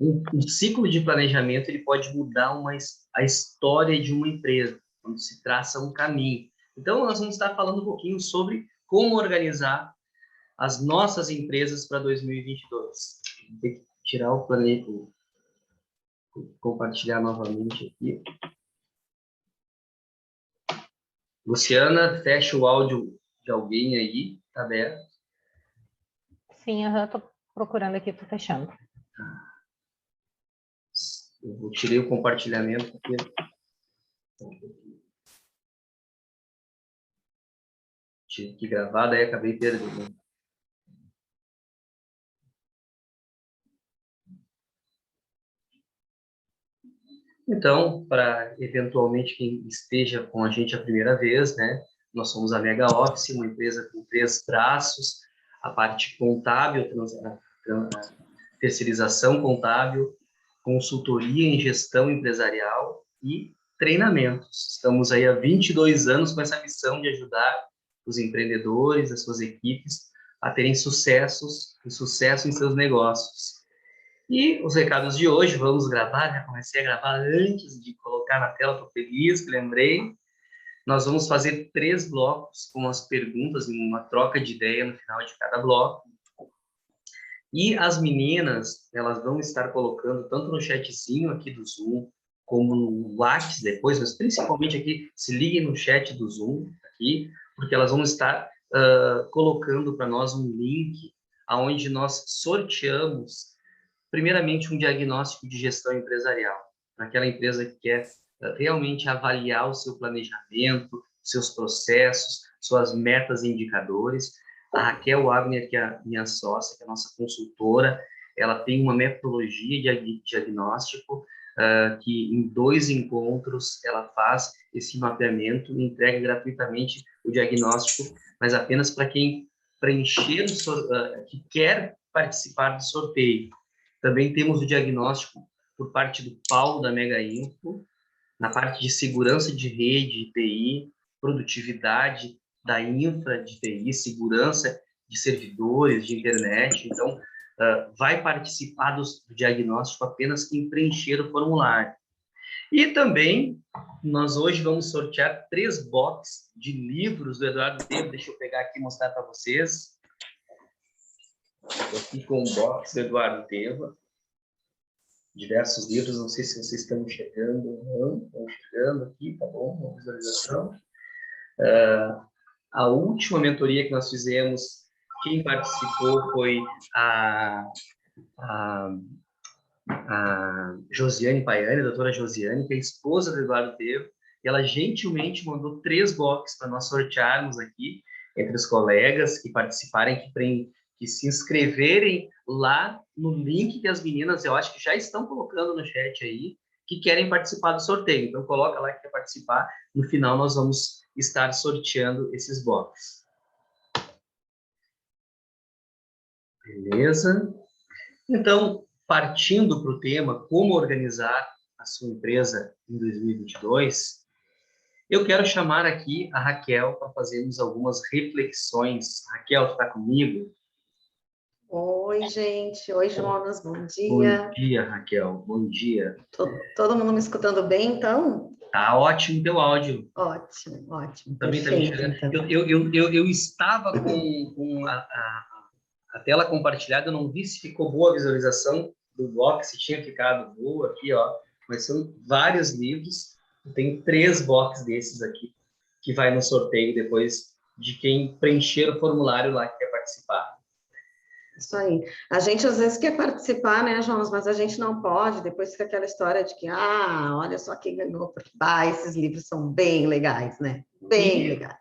Um ciclo de planejamento ele pode mudar a história de uma empresa, quando se traça um caminho. Então, nós vamos estar falando um pouquinho sobre como organizar as nossas empresas para 2022. Vou ter que tirar o planejamento, compartilhar novamente aqui. Luciana, fecha o áudio de alguém aí, tá aberto? Sim, eu estou procurando aqui, estou fechando. Eu tirei o compartilhamento porque... Tive que gravar, daí acabei perdendo. Então, para eventualmente quem esteja com a gente a primeira vez, né? Nós somos a Mega Office, uma empresa com 3 braços: a parte contábil, a terceirização contábil, consultoria em gestão empresarial e treinamentos. Estamos aí há 22 anos com essa missão de ajudar os empreendedores, as suas equipes, a terem sucesso em seus negócios. E os recados de hoje, vamos gravar, já comecei a gravar antes de colocar na tela, estou feliz que lembrei. Nós vamos fazer 3 blocos com as perguntas, uma troca de ideia no final de cada bloco. E as meninas, elas vão estar colocando, tanto no chatzinho aqui do Zoom, como no WhatsApp depois, mas principalmente aqui, se liguem no chat do Zoom, aqui, porque elas vão estar colocando para nós um link onde nós sorteamos, primeiramente, um diagnóstico de gestão empresarial, para aquela empresa que quer realmente avaliar o seu planejamento, seus processos, suas metas e indicadores. A Raquel Wagner, que é a minha sócia, que é a nossa consultora, ela tem uma metodologia de diagnóstico que em 2 encontros ela faz esse mapeamento e entrega gratuitamente o diagnóstico, mas apenas para quem preencher, que quer participar do sorteio. Também temos o diagnóstico por parte do Paulo, da Mega Info, na parte de segurança de rede, TI, produtividade da infra de TI, segurança de servidores, de internet. Então, vai participar do diagnóstico apenas quem preencher o formulário. E também, nós hoje vamos sortear 3 boxes de livros do Eduardo Tevo. Deixa eu pegar aqui e mostrar para vocês. Estou aqui com o box do Eduardo Tevo. Diversos livros, não sei se vocês estão chegando ou não. Estão chegando aqui, tá bom? Uma visualização. A última mentoria que nós fizemos, quem participou foi a Josiane Paiani, a doutora Josiane, que é a esposa do Eduardo Tevo, e ela gentilmente mandou 3 boxes para nós sortearmos aqui, entre os colegas que participarem, que se inscreverem lá no link que as meninas, eu acho que já estão colocando no chat aí, que querem participar do sorteio. Então, coloca lá que quer participar. No final, nós vamos estar sorteando esses boxes. Beleza? Então, partindo para o tema, como organizar a sua empresa em 2022, eu quero chamar aqui a Raquel para fazermos algumas reflexões. Raquel, está comigo? Oi, gente. Oi, Jonas. Bom dia. Bom dia, Raquel. Bom dia. Todo mundo me escutando bem, então? Tá ótimo teu áudio. Ótimo, ótimo. Também está me chegando. Então. Eu estava com a tela compartilhada, eu não vi se ficou boa a visualização do box, se tinha ficado boa aqui, ó. Mas são vários livros. Tem 3 boxes desses aqui, que vai no sorteio depois de quem preencher o formulário lá que quer participar. Isso aí. A gente às vezes quer participar, né, Jonas? Mas a gente não pode. Depois fica aquela história de que, olha só quem ganhou, porque esses livros são bem legais, né? Bem legais.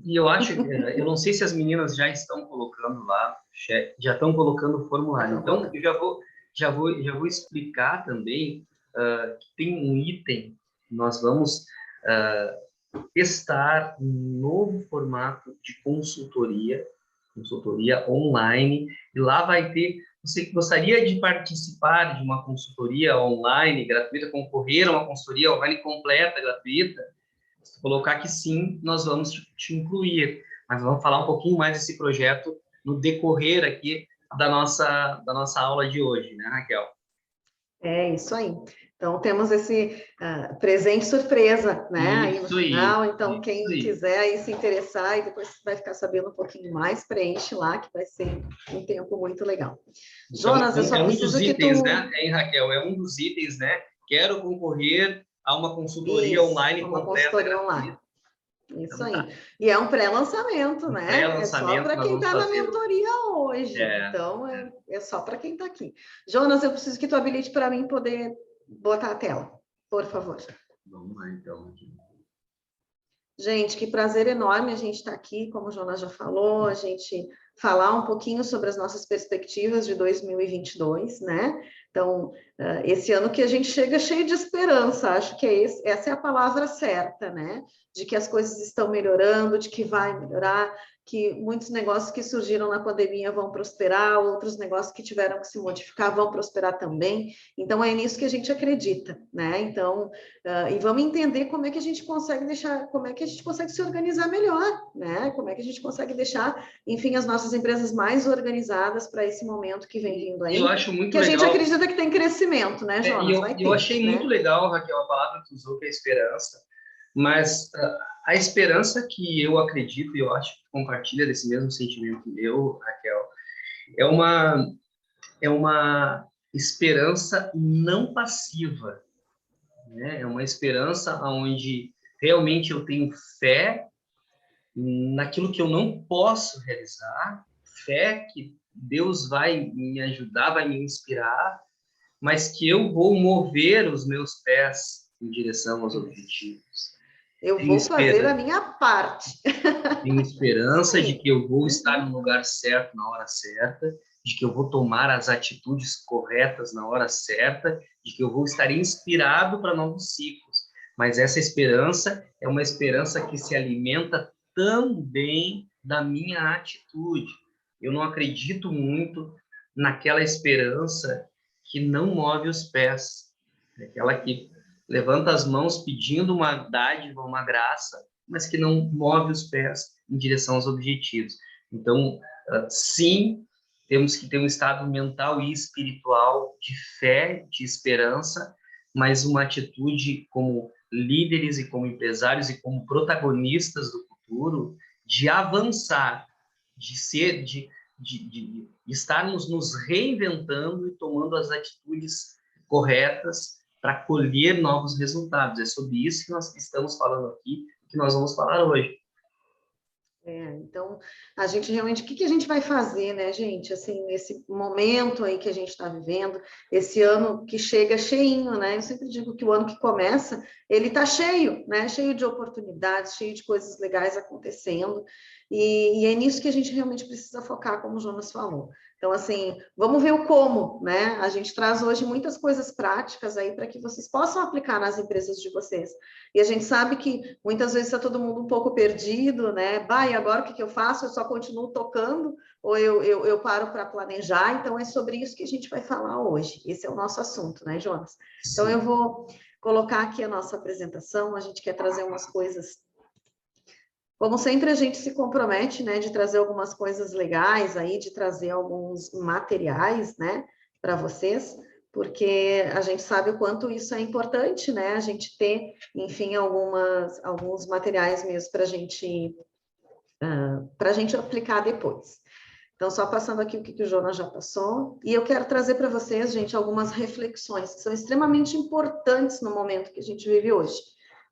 E eu acho, eu não sei se as meninas já estão colocando lá, já estão colocando o formulário. Então, eu já vou explicar também que tem um item, nós vamos testar um novo formato de consultoria online, e lá vai ter, você que gostaria de participar de uma consultoria online gratuita, concorrer a uma consultoria online completa, gratuita, se colocar que sim, nós vamos te incluir. Mas vamos falar um pouquinho mais desse projeto no decorrer aqui da nossa aula de hoje, né, Raquel? É isso aí. Então, temos esse presente surpresa, né? Aí no Isso final, aí, então, isso quem aí. quiser aí se interessar e depois vai ficar sabendo um pouquinho mais, preenche lá, que vai ser um tempo muito legal. Então, Jonas, eu só é um dos preciso que itens, né, tu... hein, Raquel? É um dos itens, né? Quero concorrer a uma consultoria Isso, online uma completa, consultoria online. gratuita. Isso Então, aí. tá. E é um pré-lançamento, Um né? É só pré-lançamento para nós quem vamos está na fazer hoje. mentoria hoje. É, Então, é só para quem está aqui. Jonas, eu preciso que tu habilite para mim poder botar a tela, por favor. vamos lá, então. Gente, que prazer enorme a gente estar aqui, como o Jonas já falou, a gente falar um pouquinho sobre as nossas perspectivas de 2022, né? Então, esse ano que a gente chega cheio de esperança, acho que essa é a palavra certa, né? De que as coisas estão melhorando, de que vai melhorar, que muitos negócios que surgiram na pandemia vão prosperar, outros negócios que tiveram que se modificar vão prosperar também. Então, é nisso que a gente acredita, né? Então, e vamos entender como é que a gente consegue deixar, como é que a gente consegue se organizar melhor, né? Como é que a gente consegue deixar, enfim, as nossas empresas mais organizadas para esse momento que vem vindo E eu aí, acho muito que a gente legal, acredita que tem crescimento, né, e Jonas? Vai eu ter, achei muito né? legal, Raquel, a palavra que tu usou, que é esperança, mas a esperança que eu acredito, e eu acho que compartilha desse mesmo sentimento meu, Raquel, é uma esperança não passiva, né? É uma esperança onde realmente eu tenho fé naquilo que eu não posso realizar, fé que Deus vai me ajudar, vai me inspirar, mas que eu vou mover os meus pés em direção aos objetivos. Eu Tenho vou fazer a esperança, minha parte. tenho Isso esperança de aí. que eu vou estar Uhum. no lugar certo na hora certa, de que eu vou tomar as atitudes corretas na hora certa, de que eu vou estar inspirado para novos ciclos. Mas essa esperança é uma esperança que se alimenta também da minha atitude. Eu não acredito muito naquela esperança que não move os pés, aquela que levanta as mãos pedindo uma dádiva, uma graça, mas que não move os pés em direção aos objetivos. Então, sim, temos que ter um estado mental e espiritual de fé, de esperança, mas uma atitude como líderes e como empresários e como protagonistas do futuro, de avançar, de ser, de estarmos nos reinventando e tomando as atitudes corretas para colher novos resultados. É sobre isso que nós estamos falando aqui, que nós vamos falar hoje. Então, a gente realmente, o que a gente vai fazer, né, gente, assim, nesse momento aí que a gente está vivendo, esse ano que chega cheinho, né, eu sempre digo que o ano que começa, ele está cheio, né, cheio de oportunidades, cheio de coisas legais acontecendo, e é nisso que a gente realmente precisa focar, como o Jonas falou. Então, assim, vamos ver o como, né, a gente traz hoje muitas coisas práticas aí para que vocês possam aplicar nas empresas de vocês. E a gente sabe que muitas vezes está todo mundo um pouco perdido, né? Bah, e agora o que eu faço? Eu só continuo tocando ou eu paro para planejar? Então, é sobre isso que a gente vai falar hoje. Esse é o nosso assunto, né, Jonas? Então, eu vou colocar aqui a nossa apresentação. A gente quer trazer umas coisas. Como sempre, a gente se compromete, né, de trazer algumas coisas legais aí, de trazer alguns materiais, né, para vocês, porque a gente sabe o quanto isso é importante, né, a gente ter, enfim, alguns materiais mesmo para a gente aplicar depois. Então, só passando aqui o que o Jonas já passou, e eu quero trazer para vocês, gente, algumas reflexões que são extremamente importantes no momento que a gente vive hoje.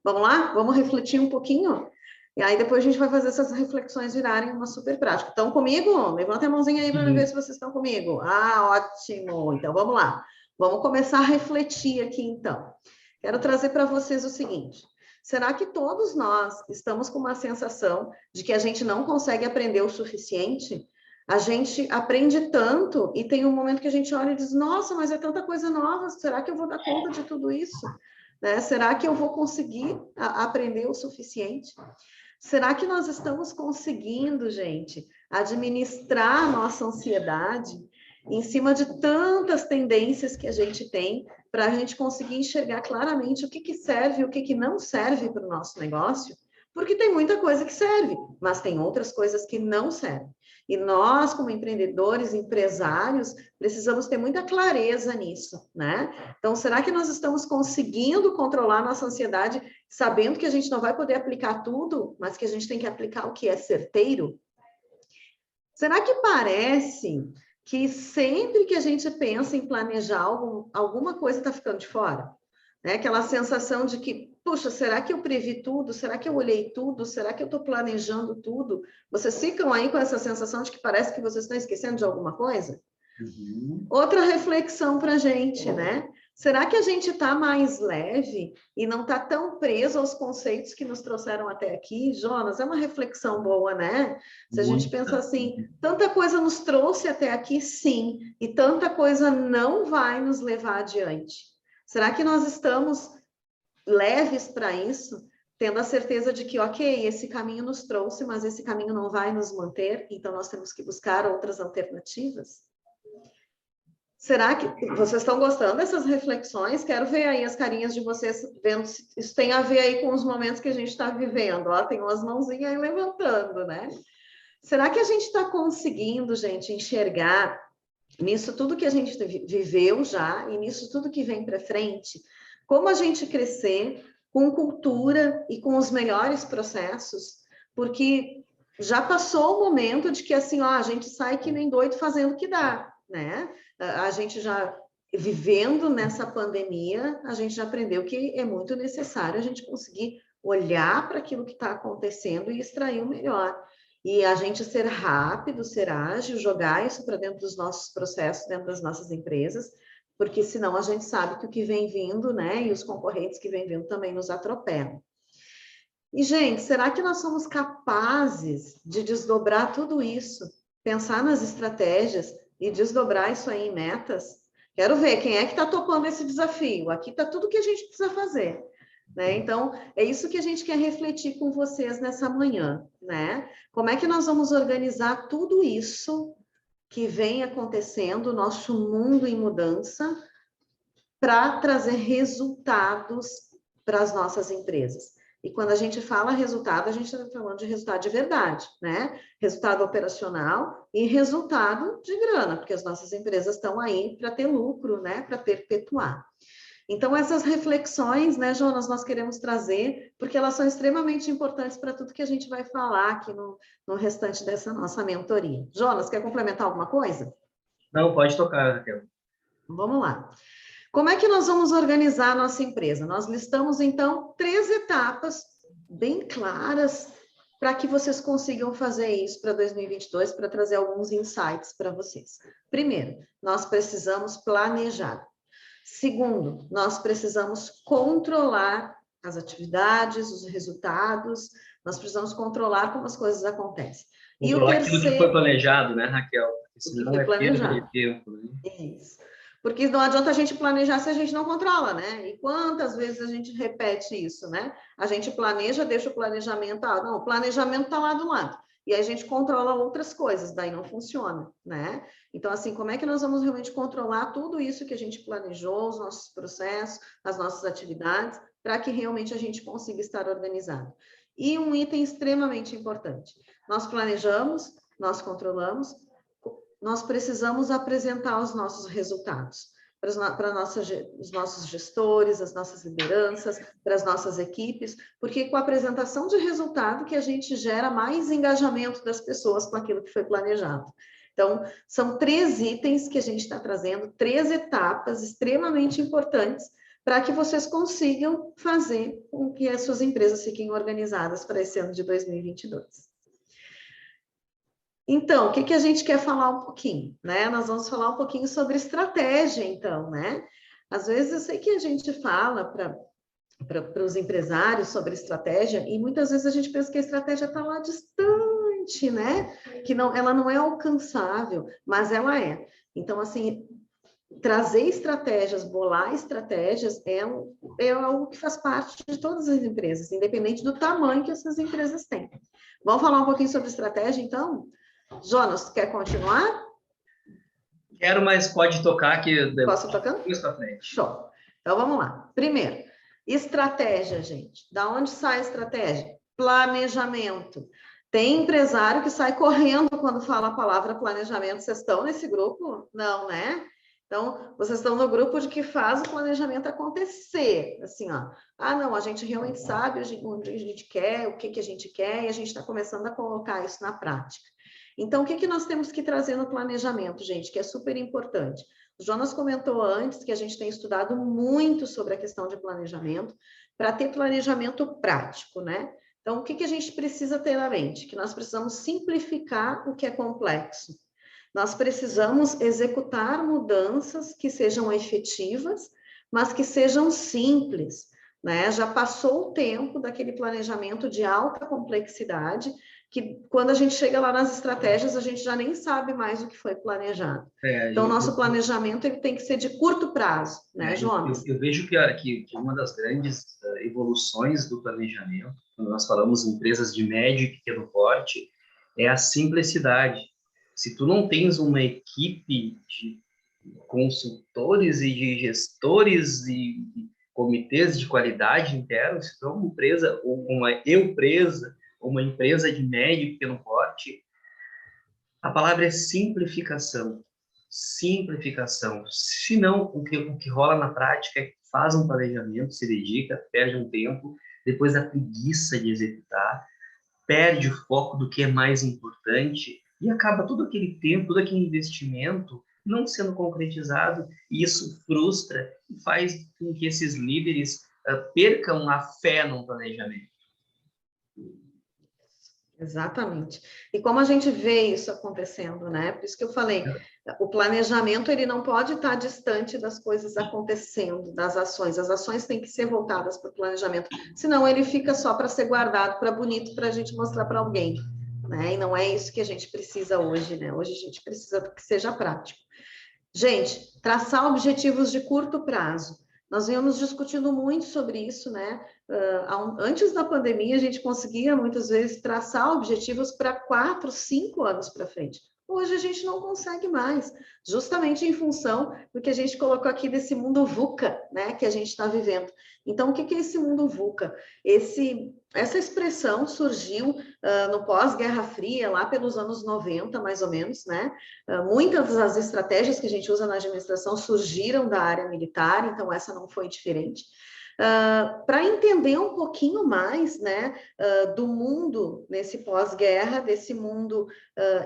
Vamos lá? Vamos refletir um pouquinho? E aí depois a gente vai fazer essas reflexões virarem uma super prática. Estão comigo? Levanta a mãozinha aí para ver se vocês estão comigo. Ah, ótimo! Então vamos lá. Vamos começar a refletir aqui então. Quero trazer para vocês o seguinte: será que todos nós estamos com uma sensação de que a gente não consegue aprender o suficiente? A gente aprende tanto e tem um momento que a gente olha e diz: nossa, mas é tanta coisa nova, será que eu vou dar conta de tudo isso? Né? Será que eu vou conseguir aprender o suficiente? Será que nós estamos conseguindo, gente, administrar a nossa ansiedade em cima de tantas tendências que a gente tem para a gente conseguir enxergar claramente o que serve e o que não serve para o nosso negócio? Porque tem muita coisa que serve, mas tem outras coisas que não servem. E nós, como empreendedores, empresários, precisamos ter muita clareza nisso, né? Então, será que nós estamos conseguindo controlar nossa ansiedade, sabendo que a gente não vai poder aplicar tudo, mas que a gente tem que aplicar o que é certeiro? Será que parece que sempre que a gente pensa em planejar alguma coisa está ficando de fora? Né? Aquela sensação de que, puxa, será que eu previ tudo? Será que eu olhei tudo? Será que eu estou planejando tudo? Vocês ficam aí com essa sensação de que parece que vocês estão esquecendo de alguma coisa? Outra reflexão para a gente, né? Será que a gente está mais leve e não está tão preso aos conceitos que nos trouxeram até aqui? Jonas, é uma reflexão boa, né? Se a gente pensa assim, tanta coisa nos trouxe até aqui, sim, e tanta coisa não vai nos levar adiante. Será que nós estamos leves para isso, tendo a certeza de que, ok, esse caminho nos trouxe, mas esse caminho não vai nos manter, então nós temos que buscar outras alternativas? Será que vocês estão gostando dessas reflexões? Quero ver aí as carinhas de vocês, vendo se isso tem a ver aí com os momentos que a gente está vivendo. Ó, tem umas mãozinhas aí levantando, né? Será que a gente está conseguindo, gente, enxergar nisso tudo que a gente viveu já e nisso tudo que vem para frente, como a gente crescer com cultura e com os melhores processos? Porque já passou o momento de que assim, ó, a gente sai que nem doido fazendo o que dá, né? A gente já, vivendo nessa pandemia, a gente já aprendeu que é muito necessário a gente conseguir olhar para aquilo que está acontecendo e extrair o melhor. E a gente ser rápido, ser ágil, jogar isso para dentro dos nossos processos, dentro das nossas empresas, porque senão a gente sabe que o que vem vindo, né, e os concorrentes que vem vindo também nos atropelam. E, gente, será que nós somos capazes de desdobrar tudo isso, pensar nas estratégias e desdobrar isso aí em metas? Quero ver quem é que está topando esse desafio. Aqui está tudo que a gente precisa fazer. Né? Então, é isso que a gente quer refletir com vocês nessa manhã, né? Como é que nós vamos organizar tudo isso que vem acontecendo, nosso mundo em mudança, para trazer resultados para as nossas empresas? E quando a gente fala resultado, a gente está falando de resultado de verdade, né? Resultado operacional e resultado de grana, porque as nossas empresas estão aí para ter lucro, né? Para perpetuar. Então, essas reflexões, né, Jonas, nós queremos trazer, porque elas são extremamente importantes para tudo que a gente vai falar aqui no restante dessa nossa mentoria. Jonas, quer complementar alguma coisa? Não, pode tocar, Raquel. Vamos lá. Como é que nós vamos organizar a nossa empresa? Nós listamos, então, 3 etapas bem claras para que vocês consigam fazer isso para 2022, para trazer alguns insights para vocês. Primeiro, nós precisamos planejar. Segundo, nós precisamos controlar as atividades, os resultados, nós precisamos controlar como as coisas acontecem. E o terceiro... aquilo que foi planejado, né, Raquel? Porque senão é perda de tempo, né? Isso. Porque não adianta a gente planejar se a gente não controla, né? E quantas vezes a gente repete isso, né? A gente planeja, deixa o planejamento... Ah, não, o planejamento está lá do lado. E aí a gente controla outras coisas, daí não funciona, né? Então, assim, como é que nós vamos realmente controlar tudo isso que a gente planejou, os nossos processos, as nossas atividades, para que realmente a gente consiga estar organizado? E um item extremamente importante, nós planejamos, nós controlamos, nós precisamos apresentar os nossos resultados para os nossos gestores, as nossas lideranças, para as nossas equipes, porque com a apresentação de resultado que a gente gera mais engajamento das pessoas com aquilo que foi planejado. Então, são 3 itens que a gente está trazendo, 3 etapas extremamente importantes para que vocês consigam fazer com que as suas empresas fiquem organizadas para esse ano de 2022. Então, o que a gente quer falar um pouquinho, né? Nós vamos falar um pouquinho sobre estratégia, então, né? Às vezes eu sei que a gente fala para os empresários sobre estratégia e muitas vezes a gente pensa que a estratégia está lá distante, né? Que não, ela não é alcançável, mas ela é. Então, assim, trazer estratégias, bolar estratégias é algo que faz parte de todas as empresas, independente do tamanho que essas empresas têm. Vamos falar um pouquinho sobre estratégia, então? Jonas, quer continuar? Quero, mas pode tocar que... Posso tocando? Isso para frente. Show. Então, vamos lá. Primeiro, estratégia, gente. Da onde sai a estratégia? Planejamento. Tem empresário que sai correndo quando fala a palavra planejamento. Vocês estão nesse grupo? Não, né? Então, vocês estão no grupo de que faz o planejamento acontecer. Assim, ó. Ah, não, a gente realmente sabe onde a gente quer, o que a gente quer, e a gente está começando a colocar isso na prática. Então, o que nós temos que trazer no planejamento, gente, que é super importante? O Jonas comentou antes que a gente tem estudado muito sobre a questão de planejamento, para ter planejamento prático, né? Então, o que a gente precisa ter na mente? Que nós precisamos simplificar o que é complexo. Nós precisamos executar mudanças que sejam efetivas, mas que sejam simples, né? Já passou o tempo daquele planejamento de alta complexidade, que quando a gente chega lá nas estratégias, a gente já nem sabe mais o que foi planejado. Então, nosso planejamento ele tem que ser de curto prazo, né, Jonas? Eu vejo que uma das grandes evoluções do planejamento, quando nós falamos em empresas de médio e pequeno porte, é a simplicidade. Se tu não tens uma equipe de consultores e de gestores e comitês de qualidade internos, se tu é uma empresa ou uma empresa, uma empresa de médio e pequeno porte, a palavra é simplificação. Simplificação. Se não, o que rola na prática é que faz um planejamento, se dedica, perde um tempo, depois a preguiça de executar, perde o foco do que é mais importante e acaba todo aquele tempo, todo aquele investimento não sendo concretizado, e isso frustra e faz com que esses líderes percam a fé no planejamento. Exatamente. E como a gente vê isso acontecendo, né? Por isso que eu falei, o planejamento ele não pode estar distante das coisas acontecendo, das ações. As ações têm que ser voltadas para o planejamento, senão ele fica só para ser guardado, para bonito, para a gente mostrar para alguém, né? E não é isso que a gente precisa hoje, né? Hoje a gente precisa que seja prático. Gente, traçar objetivos de curto prazo. Nós viemos discutindo muito sobre isso, né? Antes da pandemia, a gente conseguia muitas vezes traçar objetivos para 4, 5 anos para frente. Hoje a gente não consegue mais, justamente em função do que a gente colocou aqui desse mundo VUCA, né, que a gente está vivendo. Então, o que é esse mundo VUCA? Essa expressão surgiu no pós-Guerra Fria, lá pelos anos 90, mais ou menos, né? Muitas das estratégias que a gente usa na administração surgiram da área militar, então essa não foi diferente. Para entender um pouquinho mais, né, do mundo nesse pós-guerra, desse mundo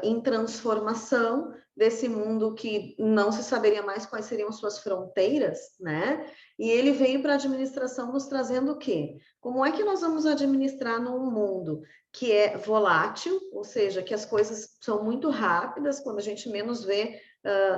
em transformação, desse mundo que não se saberia mais quais seriam suas fronteiras, né? E ele veio para a administração nos trazendo o quê? Como é que nós vamos administrar num mundo que é volátil, ou seja, que as coisas são muito rápidas, quando a gente menos vê,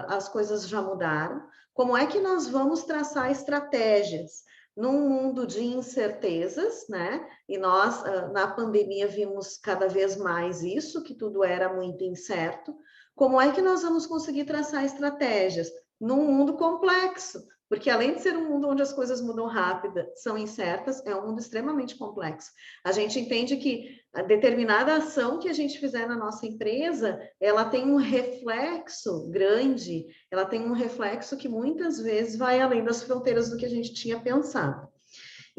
as coisas já mudaram? Como é que nós vamos traçar estratégias num mundo de incertezas, né? E nós, na pandemia, vimos cada vez mais isso, que tudo era muito incerto. Como é que nós vamos conseguir traçar estratégias num mundo complexo? Porque além de ser um mundo onde as coisas mudam rápido, são incertas, é um mundo extremamente complexo. A gente entende que a determinada ação que a gente fizer na nossa empresa, ela tem um reflexo grande, ela tem um reflexo que muitas vezes vai além das fronteiras do que a gente tinha pensado.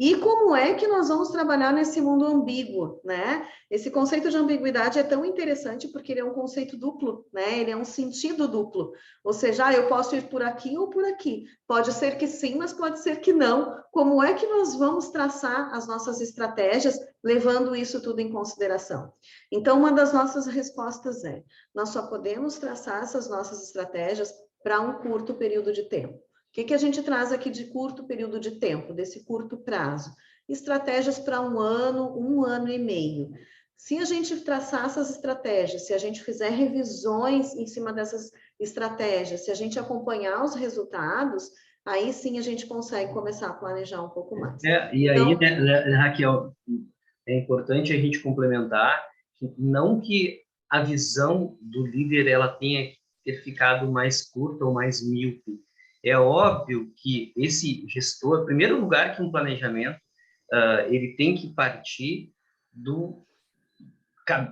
E como é que nós vamos trabalhar nesse mundo ambíguo, né? Esse conceito de ambiguidade é tão interessante porque ele é um conceito duplo, né? Ele é um sentido duplo. Ou seja, eu posso ir por aqui ou por aqui. Pode ser que sim, mas pode ser que não. Como é que nós vamos traçar as nossas estratégias levando isso tudo em consideração? Então, uma das nossas respostas é: nós só podemos traçar essas nossas estratégias para um curto período de tempo. O que a gente traz aqui de curto período de tempo, desse curto prazo? Estratégias para um ano e meio. Se a gente traçar essas estratégias, se a gente fizer revisões em cima dessas estratégias, se a gente acompanhar os resultados, aí sim a gente consegue começar a planejar um pouco mais. E aí, né, Raquel, é importante a gente complementar que não que a visão do líder ela tenha que ter ficado mais curta ou mais míope. É óbvio que esse gestor, em primeiro lugar, que um planejamento, ele tem que partir do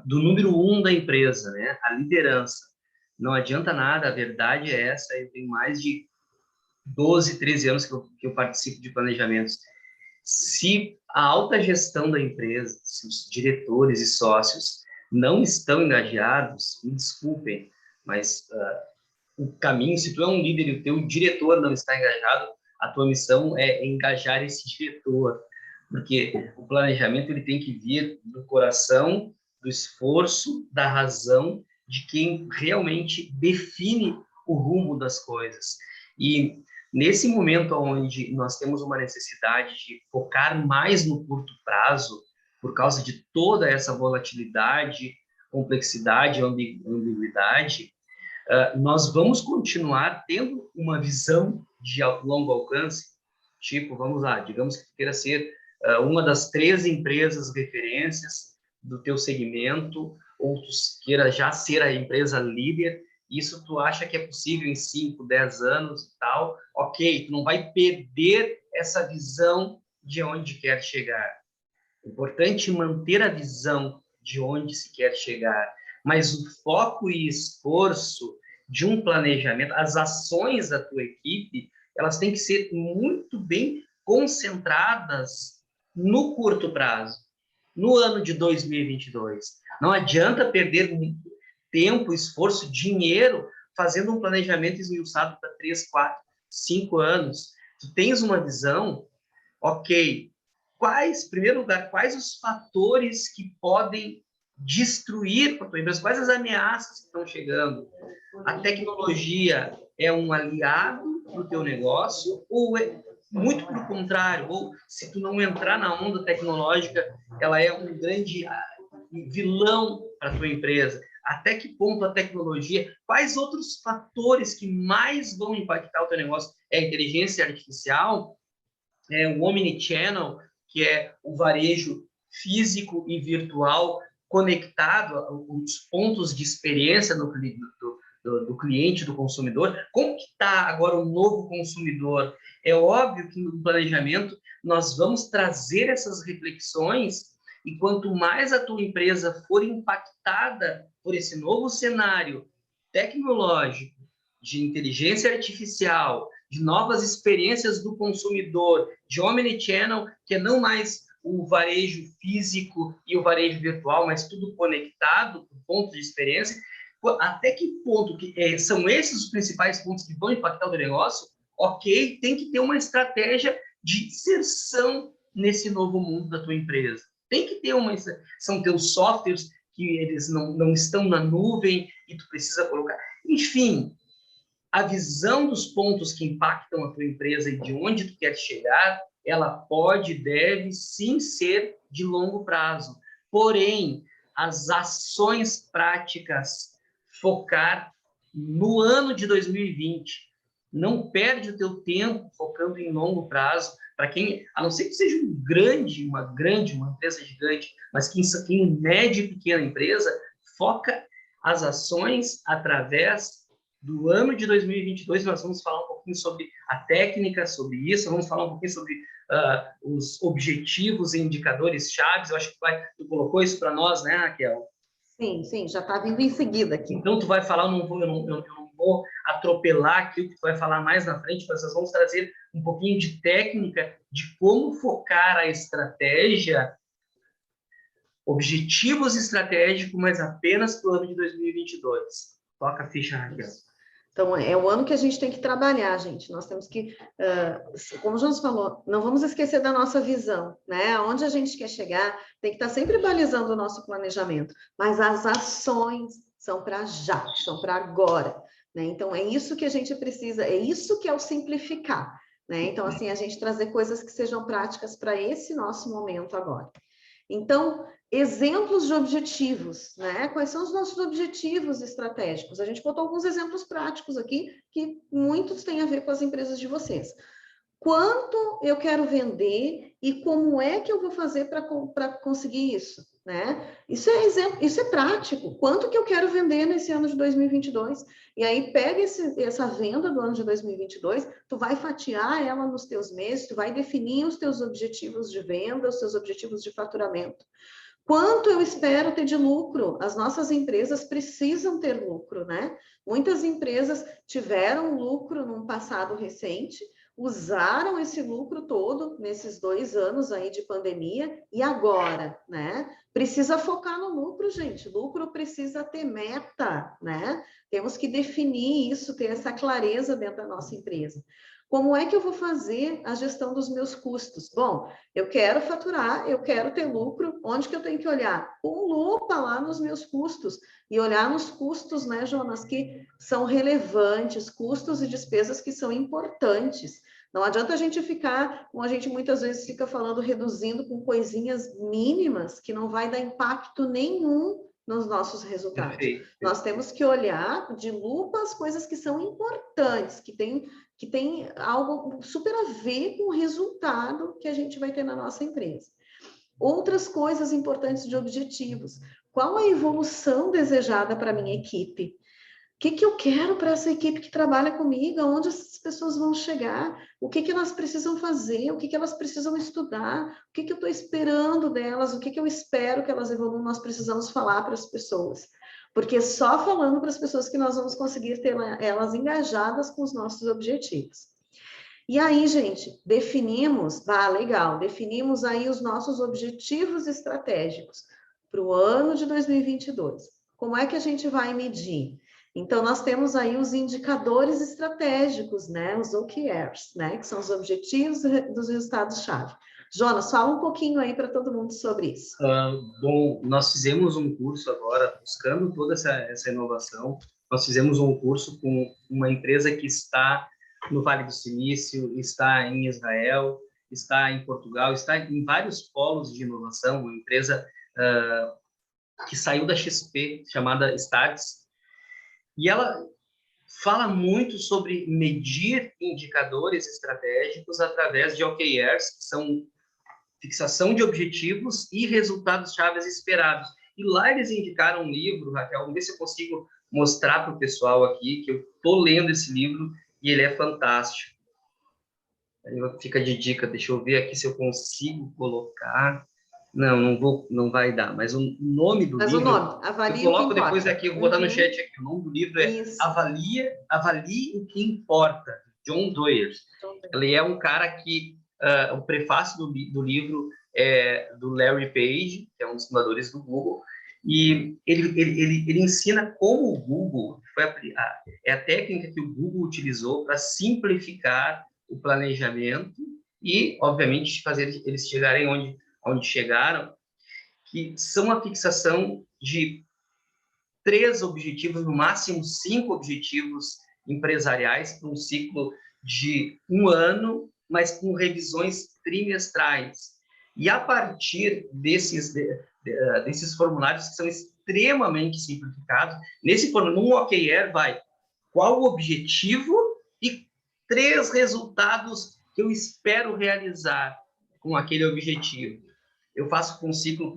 número 1 da empresa, né? A liderança. Não adianta nada, a verdade é essa, eu tenho mais de 12, 13 anos que eu participo de planejamentos. Se a alta gestão da empresa, se os diretores e sócios não estão engajados, me desculpem, mas o caminho, se tu é um líder e o teu diretor não está engajado, a tua missão é engajar esse diretor, porque o planejamento ele tem que vir do coração, do esforço, da razão de quem realmente define o rumo das coisas. E nesse momento onde nós temos uma necessidade de focar mais no curto prazo, por causa de toda essa volatilidade, complexidade, ambiguidade, nós vamos continuar tendo uma visão de longo alcance, tipo, vamos lá, digamos que queira ser uma das 3 empresas referências do teu segmento, ou tu queira já ser a empresa líder, isso tu acha que é possível em 5, 10 anos e tal, ok, tu não vai perder essa visão de onde quer chegar. É importante manter a visão de onde se quer chegar, mas o foco e esforço de um planejamento, as ações da tua equipe, elas têm que ser muito bem concentradas no curto prazo, no ano de 2022. Não adianta perder tempo, esforço, dinheiro fazendo um planejamento esmiuçado para 3, 4, 5 anos. Tu tens uma visão, ok, em primeiro lugar, quais os fatores que podem destruir a tua empresa, quais as ameaças que estão chegando? A tecnologia é um aliado para o teu negócio ou é muito pelo contrário? Ou se tu não entrar na onda tecnológica, ela é um grande vilão para a tua empresa? Até que ponto a tecnologia, quais outros fatores que mais vão impactar o teu negócio? É a inteligência artificial? É o omnichannel, que é o varejo físico e virtual conectado aos pontos de experiência do cliente, do consumidor. Como que está agora o novo consumidor? É óbvio que no planejamento nós vamos trazer essas reflexões e quanto mais a tua empresa for impactada por esse novo cenário tecnológico, de inteligência artificial, de novas experiências do consumidor, de omnichannel, que é não mais o varejo físico e o varejo virtual, mas tudo conectado, por pontos de experiência, até que ponto que são esses os principais pontos que vão impactar o teu negócio? Ok, tem que ter uma estratégia de inserção nesse novo mundo da tua empresa. Tem que ter são teus softwares que eles não estão na nuvem e tu precisa colocar. Enfim, a visão dos pontos que impactam a tua empresa e de onde tu quer chegar, ela pode e deve sim ser de longo prazo. Porém, as ações práticas, focar no ano de 2020. Não perde o teu tempo focando em longo prazo. Para quem, a não ser que seja uma empresa gigante, mas quem média e pequena empresa, foca as ações através do ano de 2022. Nós vamos falar um pouquinho sobre a técnica, sobre isso, vamos falar um pouquinho sobre os objetivos e indicadores chaves. Eu acho que tu colocou isso para nós, né, Raquel? Sim, já está vindo em seguida aqui. Então, tu vai falar, eu não vou atropelar aquilo que tu vai falar mais na frente, mas nós vamos trazer um pouquinho de técnica de como focar a estratégia, objetivos estratégicos, mas apenas para o ano de 2022. Toca a ficha, Raquel. Então, é o ano que a gente tem que trabalhar, gente. Nós temos que, como o Jonas falou, não vamos esquecer da nossa visão, né? Onde a gente quer chegar, tem que estar sempre balizando o nosso planejamento. Mas as ações são para já, são para agora, né? Então, é isso que a gente precisa, é isso que é o simplificar, né? Então, assim, a gente trazer coisas que sejam práticas para esse nosso momento agora. Então, exemplos de objetivos, né? Quais são os nossos objetivos estratégicos? A gente botou alguns exemplos práticos aqui, que muitos têm a ver com as empresas de vocês. Quanto eu quero vender e como é que eu vou fazer para conseguir isso, né? Isso é exemplo, isso é prático. Quanto que eu quero vender nesse ano de 2022? E aí pega essa venda do ano de 2022, tu vai fatiar ela nos teus meses, tu vai definir os teus objetivos de venda, os teus objetivos de faturamento. Quanto eu espero ter de lucro? As nossas empresas precisam ter lucro, né? Muitas empresas tiveram lucro num passado recente, usaram esse lucro todo nesses 2 anos aí de pandemia, e agora, né? Precisa focar no lucro, gente. Lucro precisa ter meta, né? Temos que definir isso, ter essa clareza dentro da nossa empresa. Como é que eu vou fazer a gestão dos meus custos? Bom, eu quero faturar, eu quero ter lucro, onde que eu tenho que olhar? Com lupa lá nos meus custos, e olhar nos custos, né, Jonas, que são relevantes, custos e despesas que são importantes. Não adianta a gente ficar, como a gente muitas vezes fica falando, reduzindo com coisinhas mínimas, que não vai dar impacto nenhum nos nossos resultados. Perfeito. Nós temos que olhar de lupa as coisas que são importantes, que tem algo super a ver com o resultado que a gente vai ter na nossa empresa. Outras coisas importantes de objetivos. Qual a evolução desejada para a minha equipe? O que eu quero para essa equipe que trabalha comigo? Aonde essas pessoas vão chegar? O que elas precisam fazer? O que elas precisam estudar? O que eu estou esperando delas? O que eu espero que elas evoluam? Nós precisamos falar para as pessoas. Porque só falando para as pessoas que nós vamos conseguir ter elas engajadas com os nossos objetivos. E aí, gente, definimos aí os nossos objetivos estratégicos para o ano de 2022. Como é que a gente vai medir? Então, nós temos aí os indicadores estratégicos, né? Os OKRs, né? Que são os objetivos dos resultados-chave. Jonas, fala um pouquinho aí para todo mundo sobre isso. Bom, nós fizemos um curso agora, buscando toda essa inovação. Nós fizemos um curso com uma empresa que está no Vale do Silício, está em Israel, está em Portugal, está em vários polos de inovação, uma empresa que saiu da XP, chamada Startz, e ela fala muito sobre medir indicadores estratégicos através de OKRs, que são fixação de objetivos e resultados-chave esperados. E lá eles indicaram um livro, Raquel, vamos ver se eu consigo mostrar para o pessoal aqui, que eu estou lendo esse livro e ele é fantástico. Aí fica de dica, deixa eu ver aqui se eu consigo colocar. Não vai dar, mas o nome do livro... Mas o nome, avalie eu coloco o que importa. depois aqui, eu vou botar no chat aqui, o nome do livro é Avalie o que Importa, John Doerr. Ele é um cara que... o prefácio do livro é do Larry Page, que é um dos fundadores do Google, e ele ensina como o Google... é a técnica que o Google utilizou para simplificar o planejamento e, obviamente, fazer eles chegarem onde chegaram, que são a fixação de 3 objetivos, no máximo 5 objetivos empresariais para um ciclo de 1 ano, mas com revisões trimestrais. E a partir desses formulários que são extremamente simplificados, num OKR vai qual o objetivo e 3 resultados que eu espero realizar com aquele objetivo. Eu faço com um ciclo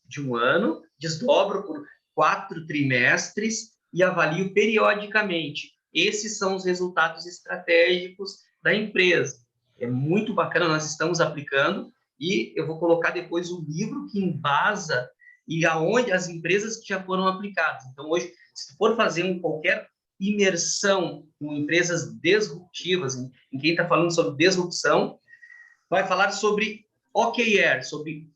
de 1 ano, desdobro por 4 trimestres e avalio periodicamente. Esses são os resultados estratégicos da empresa. É muito bacana, nós estamos aplicando e eu vou colocar depois o livro que embasa e aonde as empresas que já foram aplicadas. Então, hoje, se for fazer qualquer imersão com empresas disruptivas, em quem está falando sobre disrupção, vai falar sobre OKR, sobre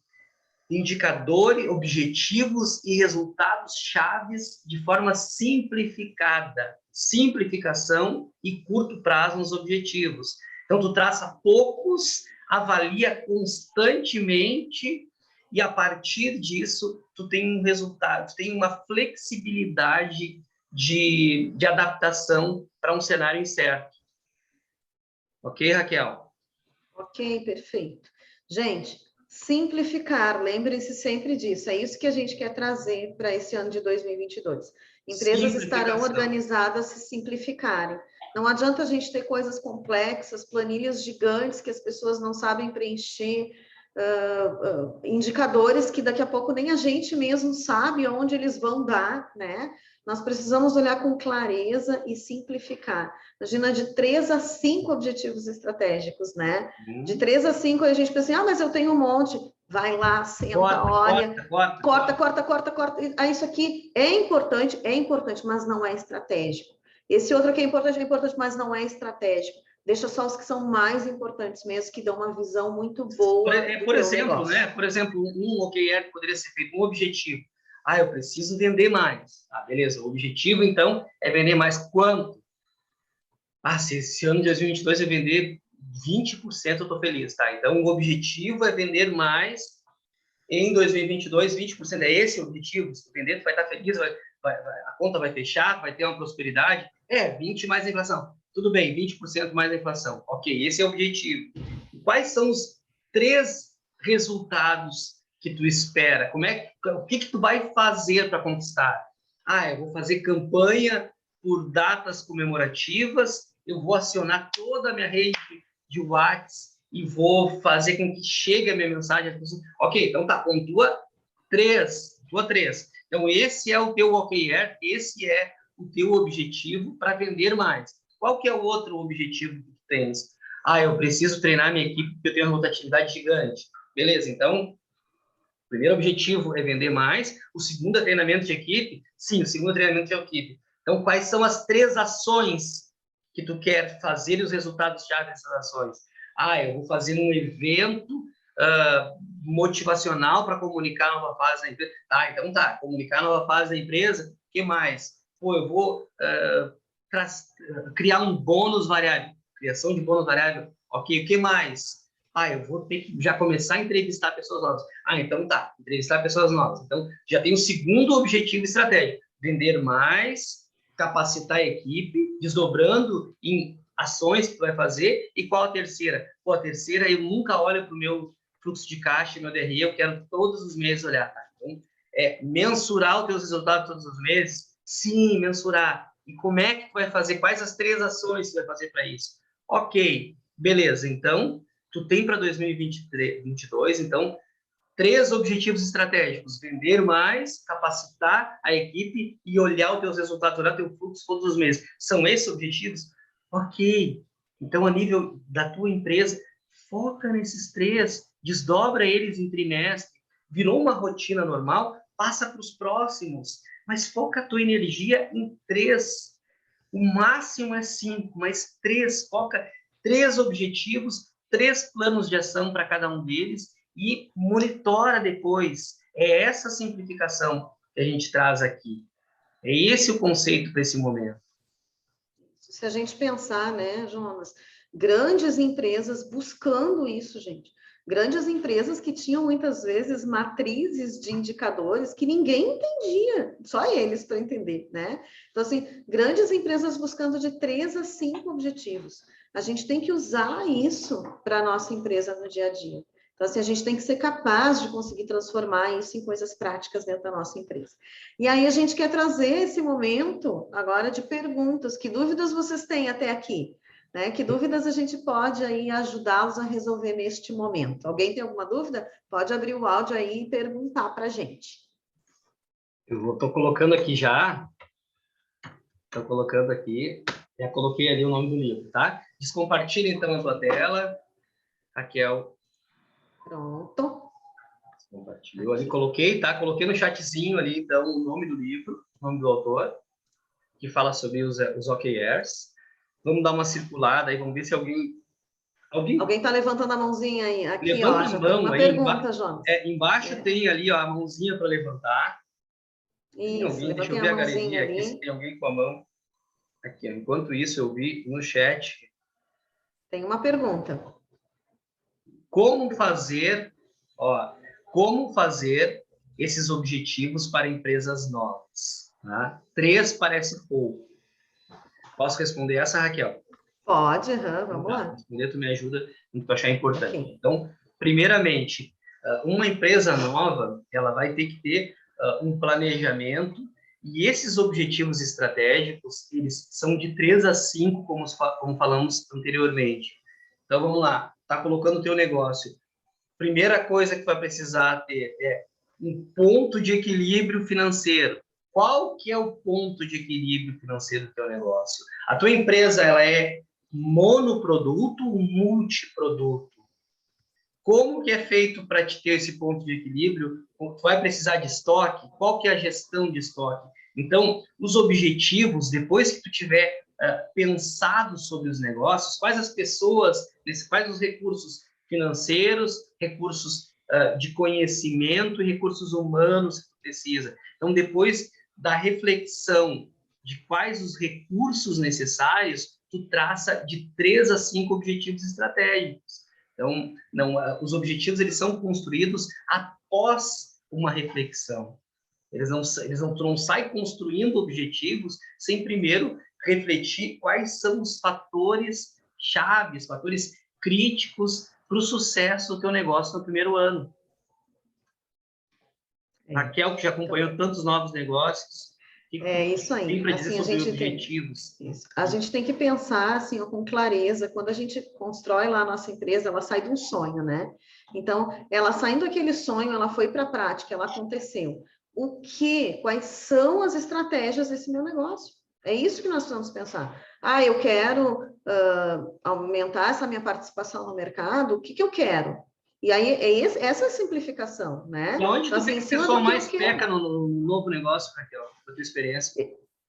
indicadores, objetivos e resultados chaves de forma simplificada, simplificação e curto prazo nos objetivos. Então, tu traça poucos, avalia constantemente e, a partir disso, tu tem um resultado, tu tem uma flexibilidade de adaptação para um cenário incerto. Ok, Raquel? Ok, perfeito. Gente, simplificar, lembrem-se sempre disso, é isso que a gente quer trazer para esse ano de 2022. Empresas estarão organizadas se simplificarem. Não adianta a gente ter coisas complexas, planilhas gigantes que as pessoas não sabem preencher, indicadores que daqui a pouco nem a gente mesmo sabe onde eles vão dar, né? Nós precisamos olhar com clareza e simplificar. Imagina, de 3 a 5 objetivos estratégicos, né? De 3 a 5, a gente pensa assim, mas eu tenho um monte. Vai lá, senta, olha, corta. Isso aqui é importante, mas não é estratégico. Esse outro aqui é importante, mas não é estratégico. deixa só os que são mais importantes mesmo, que dão uma visão muito boa Por do teu exemplo, negócio. né? Por exemplo, um OKR poderia ser feito, um objetivo. Ah, eu preciso vender mais. Ah, beleza. O objetivo, então, é vender mais quanto? Ah, se esse ano de 2022 eu vender 20%, eu estou feliz, tá? Então, o objetivo é vender mais em 2022, 20%. É esse o objetivo? Se tu vender, tu vai estar feliz, a conta vai fechar, vai ter uma prosperidade. 20 mais a inflação. Tudo bem, 20% mais a inflação. Ok, esse é o objetivo. Quais são os 3 resultados que tu espera? O que tu vai fazer para conquistar? Ah, eu vou fazer campanha por datas comemorativas, eu vou acionar toda a minha rede de WhatsApp e vou fazer com que chegue a minha mensagem. Ok, então tá, pontua 3. Então, esse é o teu OKR, esse é o teu objetivo para vender mais. Qual que é o outro objetivo que tu tens? Ah, eu preciso treinar minha equipe porque eu tenho uma rotatividade gigante. Beleza, então, o primeiro objetivo é vender mais. O segundo é treinamento de equipe. Sim, o segundo é treinamento de equipe. Então, quais são as 3 ações que tu quer fazer e os resultados-chave dessas ações? Ah, eu vou fazer um evento motivacional para comunicar a nova fase da empresa. Ah, então tá, comunicar a nova fase da empresa. O que mais? Pô, eu vou criar um bônus variável. Criação de bônus variável. Ok, o que mais? Ah, eu vou ter que já começar a entrevistar pessoas novas. Ah, então tá, entrevistar pessoas novas. Então, já tem o segundo objetivo estratégico. Vender mais, capacitar a equipe, desdobrando em ações que tu vai fazer. E qual a terceira? Pô, a terceira, eu nunca olho para o meu fluxo de caixa, meu DRE, eu quero todos os meses olhar. Tá? Então, mensurar os teus resultados todos os meses? Sim, mensurar. E como é que tu vai fazer? Quais as 3 ações que tu vai fazer para isso? Ok, beleza. Então, tu tem para 2022, então, 3 objetivos estratégicos: vender mais, capacitar a equipe e olhar os teus resultados, olhar o teu fluxo todos os meses. São esses objetivos? Ok. Então, a nível da tua empresa, foca nesses 3, desdobra eles em trimestre, virou uma rotina normal, passa para os próximos, mas foca a tua energia em 3. O máximo é 5, mas 3, foca 3 objetivos, 3 planos de ação para cada um deles e monitora depois. É essa simplificação que a gente traz aqui. É esse o conceito para esse momento. Se a gente pensar, né, Jonas, grandes empresas buscando isso, gente. Grandes empresas que tinham muitas vezes matrizes de indicadores que ninguém entendia, só eles para entender, né? Então, assim, grandes empresas buscando de 3 a 5 objetivos. A gente tem que usar isso para a nossa empresa no dia a dia. Então, assim, a gente tem que ser capaz de conseguir transformar isso em coisas práticas dentro da nossa empresa. E aí a gente quer trazer esse momento agora de perguntas. Que dúvidas vocês têm até aqui? Né? Que dúvidas a gente pode aí ajudá-los a resolver neste momento? Alguém tem alguma dúvida? Pode abrir o áudio aí e perguntar para a gente. Eu estou colocando aqui já. Estou colocando aqui. Já coloquei ali o nome do livro, tá? Descompartilha então a tua tela, Raquel. Pronto. Compartilhou ali, coloquei, tá? Coloquei no chatzinho ali, então, o nome do livro, o nome do autor, que fala sobre os OKRs. Vamos dar uma circulada aí, vamos ver se alguém está levantando a mãozinha aí. Aqui, levanta ó, já a tem mão uma aí. pergunta, Jonas. Embaixo tem ali, ó, a mãozinha para levantar. Tem Isso, alguém, deixa eu levantei ver a a mãozinha galeria aqui, ali. se tem alguém com a mão. Aqui, ó. Enquanto isso, eu vi no chat. Tem uma pergunta. Como fazer esses objetivos para empresas novas? Tá? 3 parece pouco. Posso responder essa, Raquel? Pode, vamos lá. Responder, tu me ajuda no que tu achar importante. Okay. Então, primeiramente, uma empresa nova, ela vai ter que ter um planejamento, e esses objetivos estratégicos, eles são de 3 a 5, como falamos anteriormente. Então, vamos lá. Tá colocando o teu negócio. Primeira coisa que vai precisar ter é um ponto de equilíbrio financeiro. Qual que é o ponto de equilíbrio financeiro do teu negócio? A tua empresa, ela é monoproduto ou multiproduto? Como que é feito para te ter esse ponto de equilíbrio? Tu vai precisar de estoque? Qual que é a gestão de estoque? Então, os objetivos, depois que tu tiver pensado sobre os negócios, quais as pessoas, quais os recursos financeiros, recursos de conhecimento e recursos humanos que precisa. Então, depois da reflexão de quais os recursos necessários, tu traça de 3 a 5 objetivos estratégicos. Então, os objetivos eles são construídos após uma reflexão. Tu não sai construindo objetivos sem primeiro refletir quais são os fatores chaves, fatores críticos para o sucesso do teu negócio no primeiro ano. Raquel, que já acompanhou tantos novos negócios, isso aí. tem para dizer Assim, sobre objetivos? A gente tem que pensar assim, com clareza. Quando a gente constrói lá a nossa empresa, ela sai de um sonho, né? Então, ela saindo daquele sonho, ela foi para a prática, ela aconteceu. Quais são as estratégias desse meu negócio? É isso que nós precisamos pensar. Eu quero aumentar essa minha participação no mercado, o que eu quero? E aí, essa simplificação, né? E onde então, tu vê que a pessoa mais peca no novo negócio, Raquel, da tua experiência?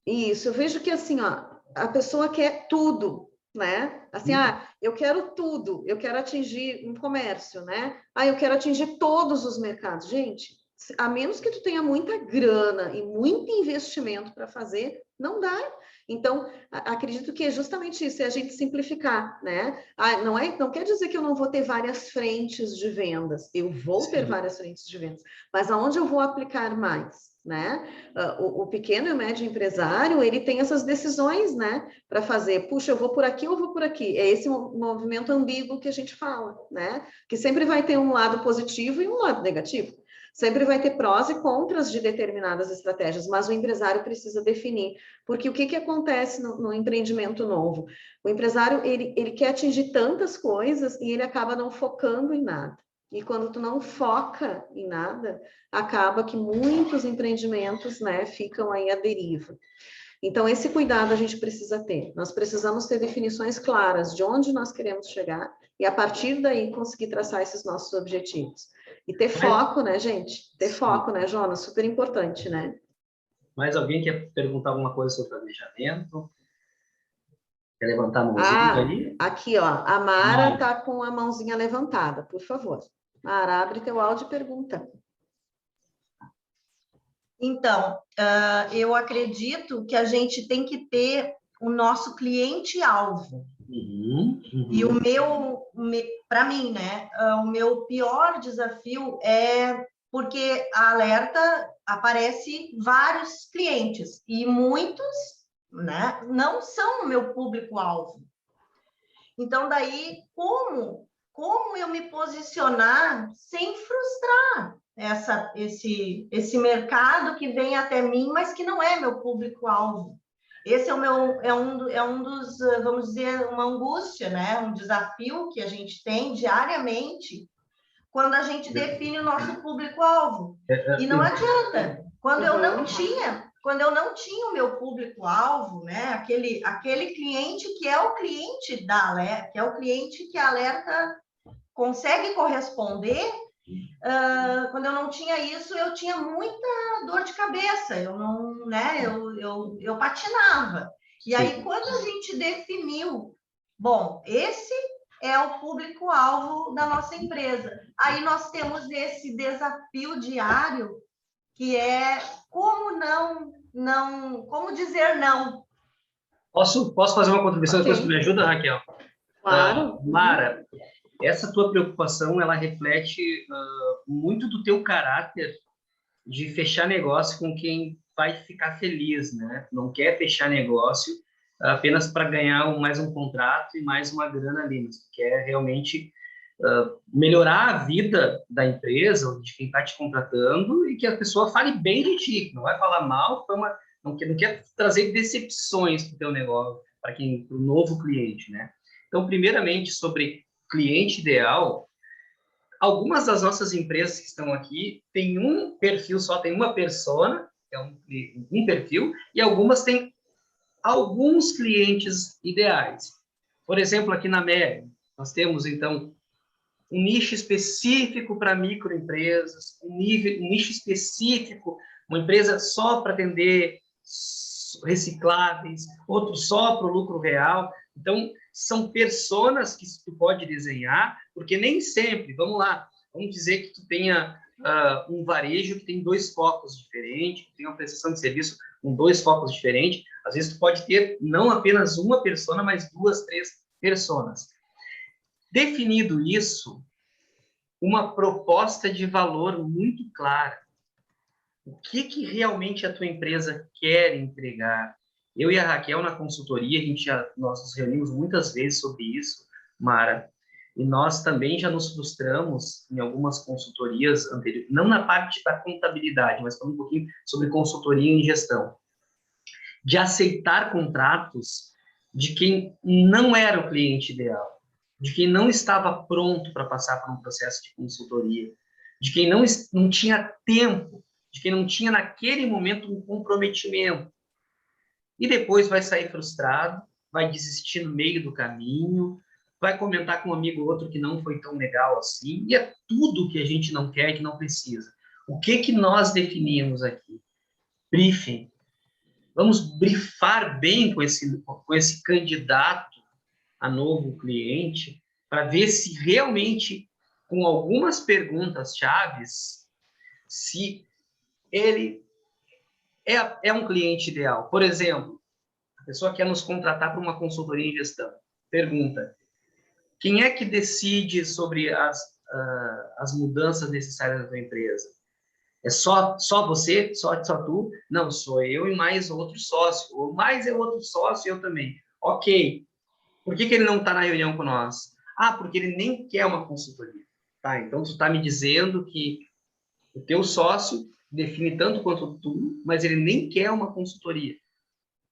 Isso, eu vejo que assim, a pessoa quer tudo, né? Assim, eu quero tudo, eu quero atingir um comércio, né? Eu quero atingir todos os mercados. Gente, a menos que tu tenha muita grana e muito investimento para fazer, não dá. Então, acredito que é justamente isso, é a gente simplificar, né? Não quer dizer que eu não vou ter várias frentes de vendas, eu vou ter várias frentes de vendas, mas aonde eu vou aplicar mais, né? O pequeno e o médio empresário, ele tem essas decisões, né? Para fazer, puxa, eu vou por aqui ou vou por aqui? É esse movimento ambíguo que a gente fala, né? Que sempre vai ter um lado positivo e um lado negativo. Sempre vai ter prós e contras de determinadas estratégias, mas o empresário precisa definir. Porque o que acontece no empreendimento novo? O empresário, ele quer atingir tantas coisas e ele acaba não focando em nada. E quando tu não foca em nada, acaba que muitos empreendimentos, né, ficam aí à deriva. Então, esse cuidado a gente precisa ter. Nós precisamos ter definições claras de onde nós queremos chegar e, a partir daí, conseguir traçar esses nossos objetivos. E ter foco, né, gente? Ter foco, né, Jonas? Super importante, né? Mais alguém quer perguntar alguma coisa sobre planejamento? Quer levantar a mãozinha ali? Aqui, ó. A Mara está com a mãozinha levantada, por favor. Mara, abre teu áudio e pergunta. Então, eu acredito que a gente tem que ter o nosso cliente-alvo. E para mim, né, o meu pior desafio é porque a Alerta aparece vários clientes e muitos, né, não são o meu público-alvo. Então, daí, como eu me posicionar sem frustrar esse mercado que vem até mim, mas que não é meu público-alvo? Esse é um dos, vamos dizer, uma angústia, né? Um desafio que a gente tem diariamente quando a gente define o nosso público-alvo. E não adianta. Quando eu não tinha o meu público-alvo, né? Aquele cliente que é o cliente da Alerta, que é o cliente que a Alerta consegue corresponder, quando eu não tinha isso, eu tinha muita dor de cabeça, eu não, né? Eu patinava. E aí, quando a gente definiu, bom, esse é o público-alvo da nossa empresa. Aí nós temos esse desafio diário, que é como como dizer não. Posso fazer uma contribuição depois que me ajuda, Raquel? Claro. Mara, essa tua preocupação, ela reflete muito do teu caráter de fechar negócio com quem vai ficar feliz, né? Não quer fechar negócio apenas para ganhar mais um contrato e mais uma grana ali, mas quer realmente melhorar a vida da empresa ou de quem está te contratando e que a pessoa fale bem de ti, não vai falar mal, não quer trazer decepções para o teu negócio, para o novo cliente, né? Então, primeiramente, sobre cliente ideal, algumas das nossas empresas que estão aqui têm um perfil só, tem uma persona, que é um perfil, e algumas têm alguns clientes ideais. Por exemplo, aqui na MEG, nós temos, então, um nicho específico para microempresas, um nicho específico, uma empresa só para atender recicláveis, outros só para o lucro real. Então, são personas que tu pode desenhar, porque nem sempre, vamos lá, vamos dizer que tu tenha um varejo que tem 2 focos diferentes, que tem uma prestação de serviço com 2 focos diferentes. Às vezes tu pode ter não apenas uma persona, mas 2, 3 personas. Definido isso, uma proposta de valor muito clara. O que realmente a tua empresa quer entregar? Eu e a Raquel, na consultoria, nós nos reunimos muitas vezes sobre isso, Mara, e nós também já nos frustramos em algumas consultorias anteriores, não na parte da contabilidade, mas falando um pouquinho sobre consultoria em gestão, de aceitar contratos de quem não era o cliente ideal, de quem não estava pronto para passar por um processo de consultoria, de quem não tinha tempo, de quem não tinha naquele momento um comprometimento. E depois vai sair frustrado, vai desistir no meio do caminho, vai comentar com um amigo ou outro que não foi tão legal assim, e é tudo que a gente não quer, que não precisa. O que nós definimos aqui? Briefing. Vamos brifar bem com esse candidato a novo cliente, para ver se realmente, com algumas perguntas chaves, se ele é um cliente ideal. Por exemplo, a pessoa quer nos contratar para uma consultoria em gestão. Pergunta: quem é que decide sobre as mudanças necessárias da tua empresa? É só você? Só tu? Não, sou eu e mais outro sócio. Ou mais é outro sócio e eu também. Ok. Por que ele não está na reunião com nós? Ah, porque ele nem quer uma consultoria. Tá, então tu está me dizendo que o teu sócio define tanto quanto tu, mas ele nem quer uma consultoria.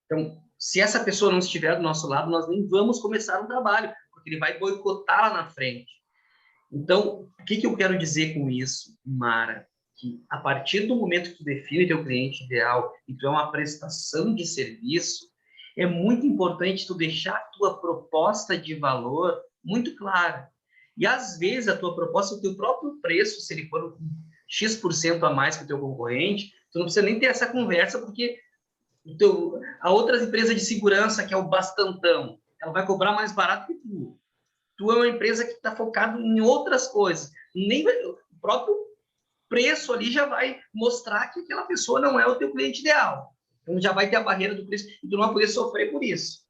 Então, se essa pessoa não estiver do nosso lado, nós nem vamos começar um trabalho, porque ele vai boicotar lá na frente. Então, o que eu quero dizer com isso, Mara? Que a partir do momento que tu define teu cliente ideal e tu é uma prestação de serviço, é muito importante tu deixar a tua proposta de valor muito clara. E, às vezes, a tua proposta, o teu próprio preço, se ele for X% a mais que o teu concorrente, tu não precisa nem ter essa conversa, porque a outra empresa de segurança, que é o Bastantão, ela vai cobrar mais barato que tu. Tu é uma empresa que está focada em outras coisas. O próprio preço ali já vai mostrar que aquela pessoa não é o teu cliente ideal. Então, já vai ter a barreira do preço e tu não vai poder sofrer por isso.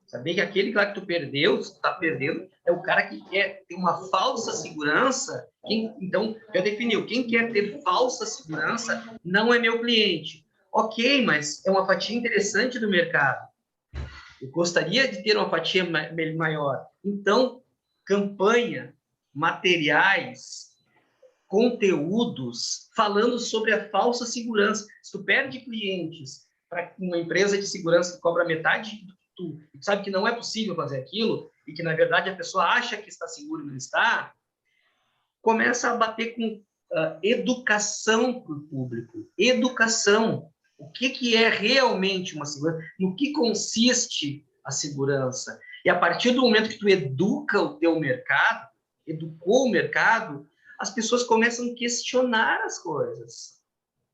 Saber que aquele cara que tu perdeu, se tu tá perdendo, é o cara que quer ter uma falsa segurança. Então, já definiu, quem quer ter falsa segurança não é meu cliente. Ok, mas é uma fatia interessante do mercado. Eu gostaria de ter uma fatia maior. Então, campanha, materiais, conteúdos falando sobre a falsa segurança. Se tu perde clientes para uma empresa de segurança que cobra metade do que tu sabe que não é possível fazer aquilo e que, na verdade, a pessoa acha que está seguro e não está, começa a bater com educação para o público. Educação. O que é realmente uma segurança? No que consiste a segurança? E a partir do momento que tu educa o teu mercado, educou o mercado, as pessoas começam a questionar as coisas.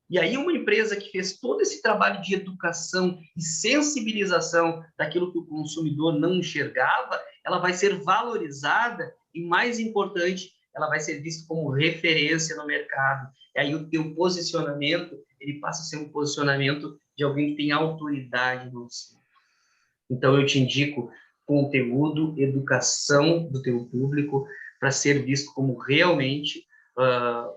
E aí uma empresa que fez todo esse trabalho de educação e sensibilização daquilo que o consumidor não enxergava, ela vai ser valorizada e, mais importante, ela vai ser vista como referência no mercado. E aí o teu posicionamento, ele passa a ser um posicionamento de alguém que tem autoridade no assunto. Então, eu te indico conteúdo, educação do teu público para ser visto como realmente,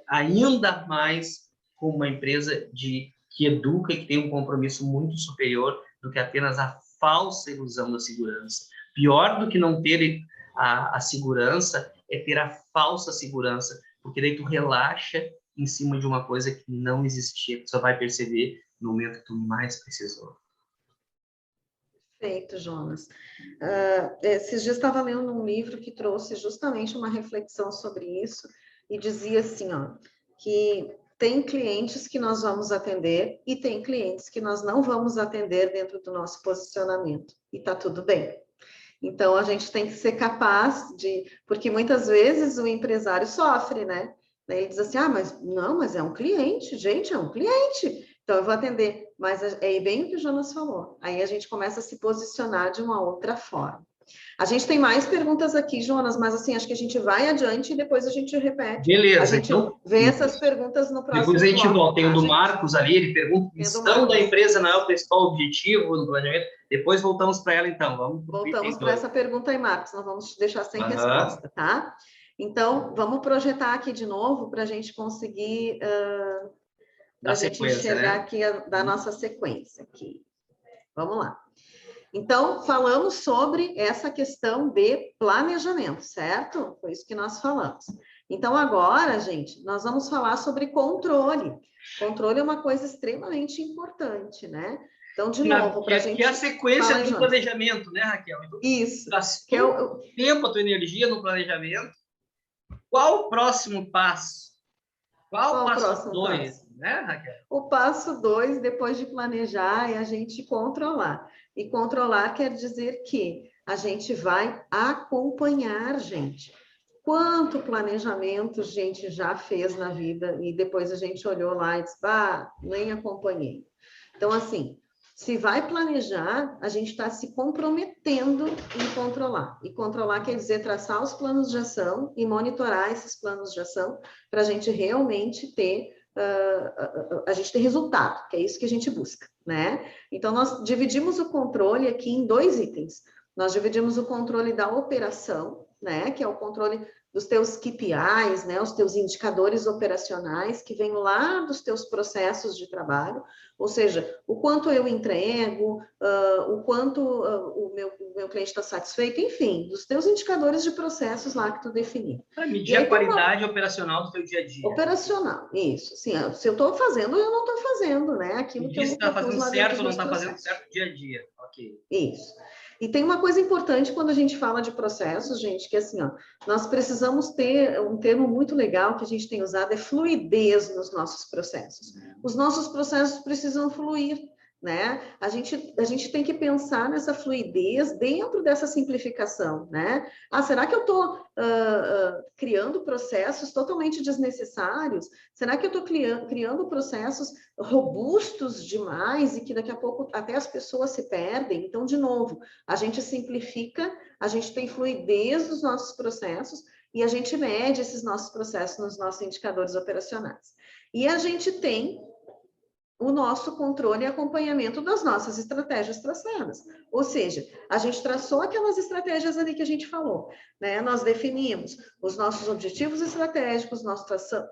ainda mais, como uma empresa que educa e que tem um compromisso muito superior do que apenas a falsa ilusão da segurança. Pior do que não ter a segurança é ter a falsa segurança, porque daí tu relaxa em cima de uma coisa que não existia, que tu só vai perceber no momento que tu mais precisou. Perfeito, Jonas. Esses dias estava lendo um livro que trouxe justamente uma reflexão sobre isso e dizia assim, ó, que tem clientes que nós vamos atender e tem clientes que nós não vamos atender dentro do nosso posicionamento. E tá tudo bem. Então, a gente tem que ser capaz de... Porque muitas vezes o empresário sofre, né? Ele diz assim, mas é um cliente, gente, é um cliente. Então, eu vou atender. mas é bem o que o Jonas falou. Aí a gente começa a se posicionar de uma outra forma. A gente tem mais perguntas aqui, Jonas, mas assim, acho que a gente vai adiante e depois a gente repete. Beleza, a gente então, vê essas perguntas no próximo depois a gente bloco, volta. Tem o tá, do gente? Marcos ali, ele pergunta: Tem o do missão da Marcos. empresa não é o principal objetivo do planejamento? Depois voltamos para ela, então. Vamos pro Voltamos item para 2. essa pergunta aí, Marcos, não vamos te deixar sem resposta, tá? Então, vamos projetar aqui de novo para a gente conseguir, para a gente enxergar, né? Aqui da nossa sequência aqui. Vamos lá. Então, falamos sobre essa questão de planejamento, certo? Foi isso que nós falamos. Então, agora, gente, nós vamos falar sobre controle. Controle é uma coisa extremamente importante, né? Então, de novo, para a gente... Que é a sequência do planejamento, né, Raquel? Então, isso. Gastou tempo, a tua energia no planejamento. Qual o próximo passo? Qual o passo 2, né, Raquel? O passo 2, depois de planejar, é a gente controlar. E controlar quer dizer que a gente vai acompanhar, gente. Quanto planejamento a gente já fez na vida e depois a gente olhou lá e disse, nem acompanhei. Então, assim, se vai planejar, a gente está se comprometendo em controlar. E controlar quer dizer traçar os planos de ação e monitorar esses planos de ação para a gente realmente ter a gente ter resultado, que é isso que a gente busca, né? Então, nós dividimos o controle aqui em 2 itens. Nós dividimos o controle da operação, né? Que é o controle dos teus KPIs, né? Os teus indicadores operacionais que vêm lá dos teus processos de trabalho, ou seja, o quanto eu entrego, o quanto o meu cliente está satisfeito, enfim, dos teus indicadores de processos lá que tu definir. Para medir a qualidade operacional do teu dia a dia. Operacional, isso. Sim, se eu estou fazendo, eu não estou fazendo, né? Aquilo que eu me está fazendo certo ou não está fazendo certo dia a dia. Ok. Isso. E tem uma coisa importante quando a gente fala de processos, gente, que assim, ó, nós precisamos ter um termo muito legal que a gente tem usado, é fluidez nos nossos processos. Os nossos processos precisam fluir, né? A gente tem que pensar nessa fluidez dentro dessa simplificação, né? Será que eu estou criando processos totalmente desnecessários? Será que eu estou criando processos robustos demais e que daqui a pouco até as pessoas se perdem? Então, de novo, a gente simplifica, a gente tem fluidez nos nossos processos e a gente mede esses nossos processos nos nossos indicadores operacionais. E a gente tem o nosso controle e acompanhamento das nossas estratégias traçadas. Ou seja, a gente traçou aquelas estratégias ali que a gente falou, né? Nós definimos os nossos objetivos estratégicos, nós traçamos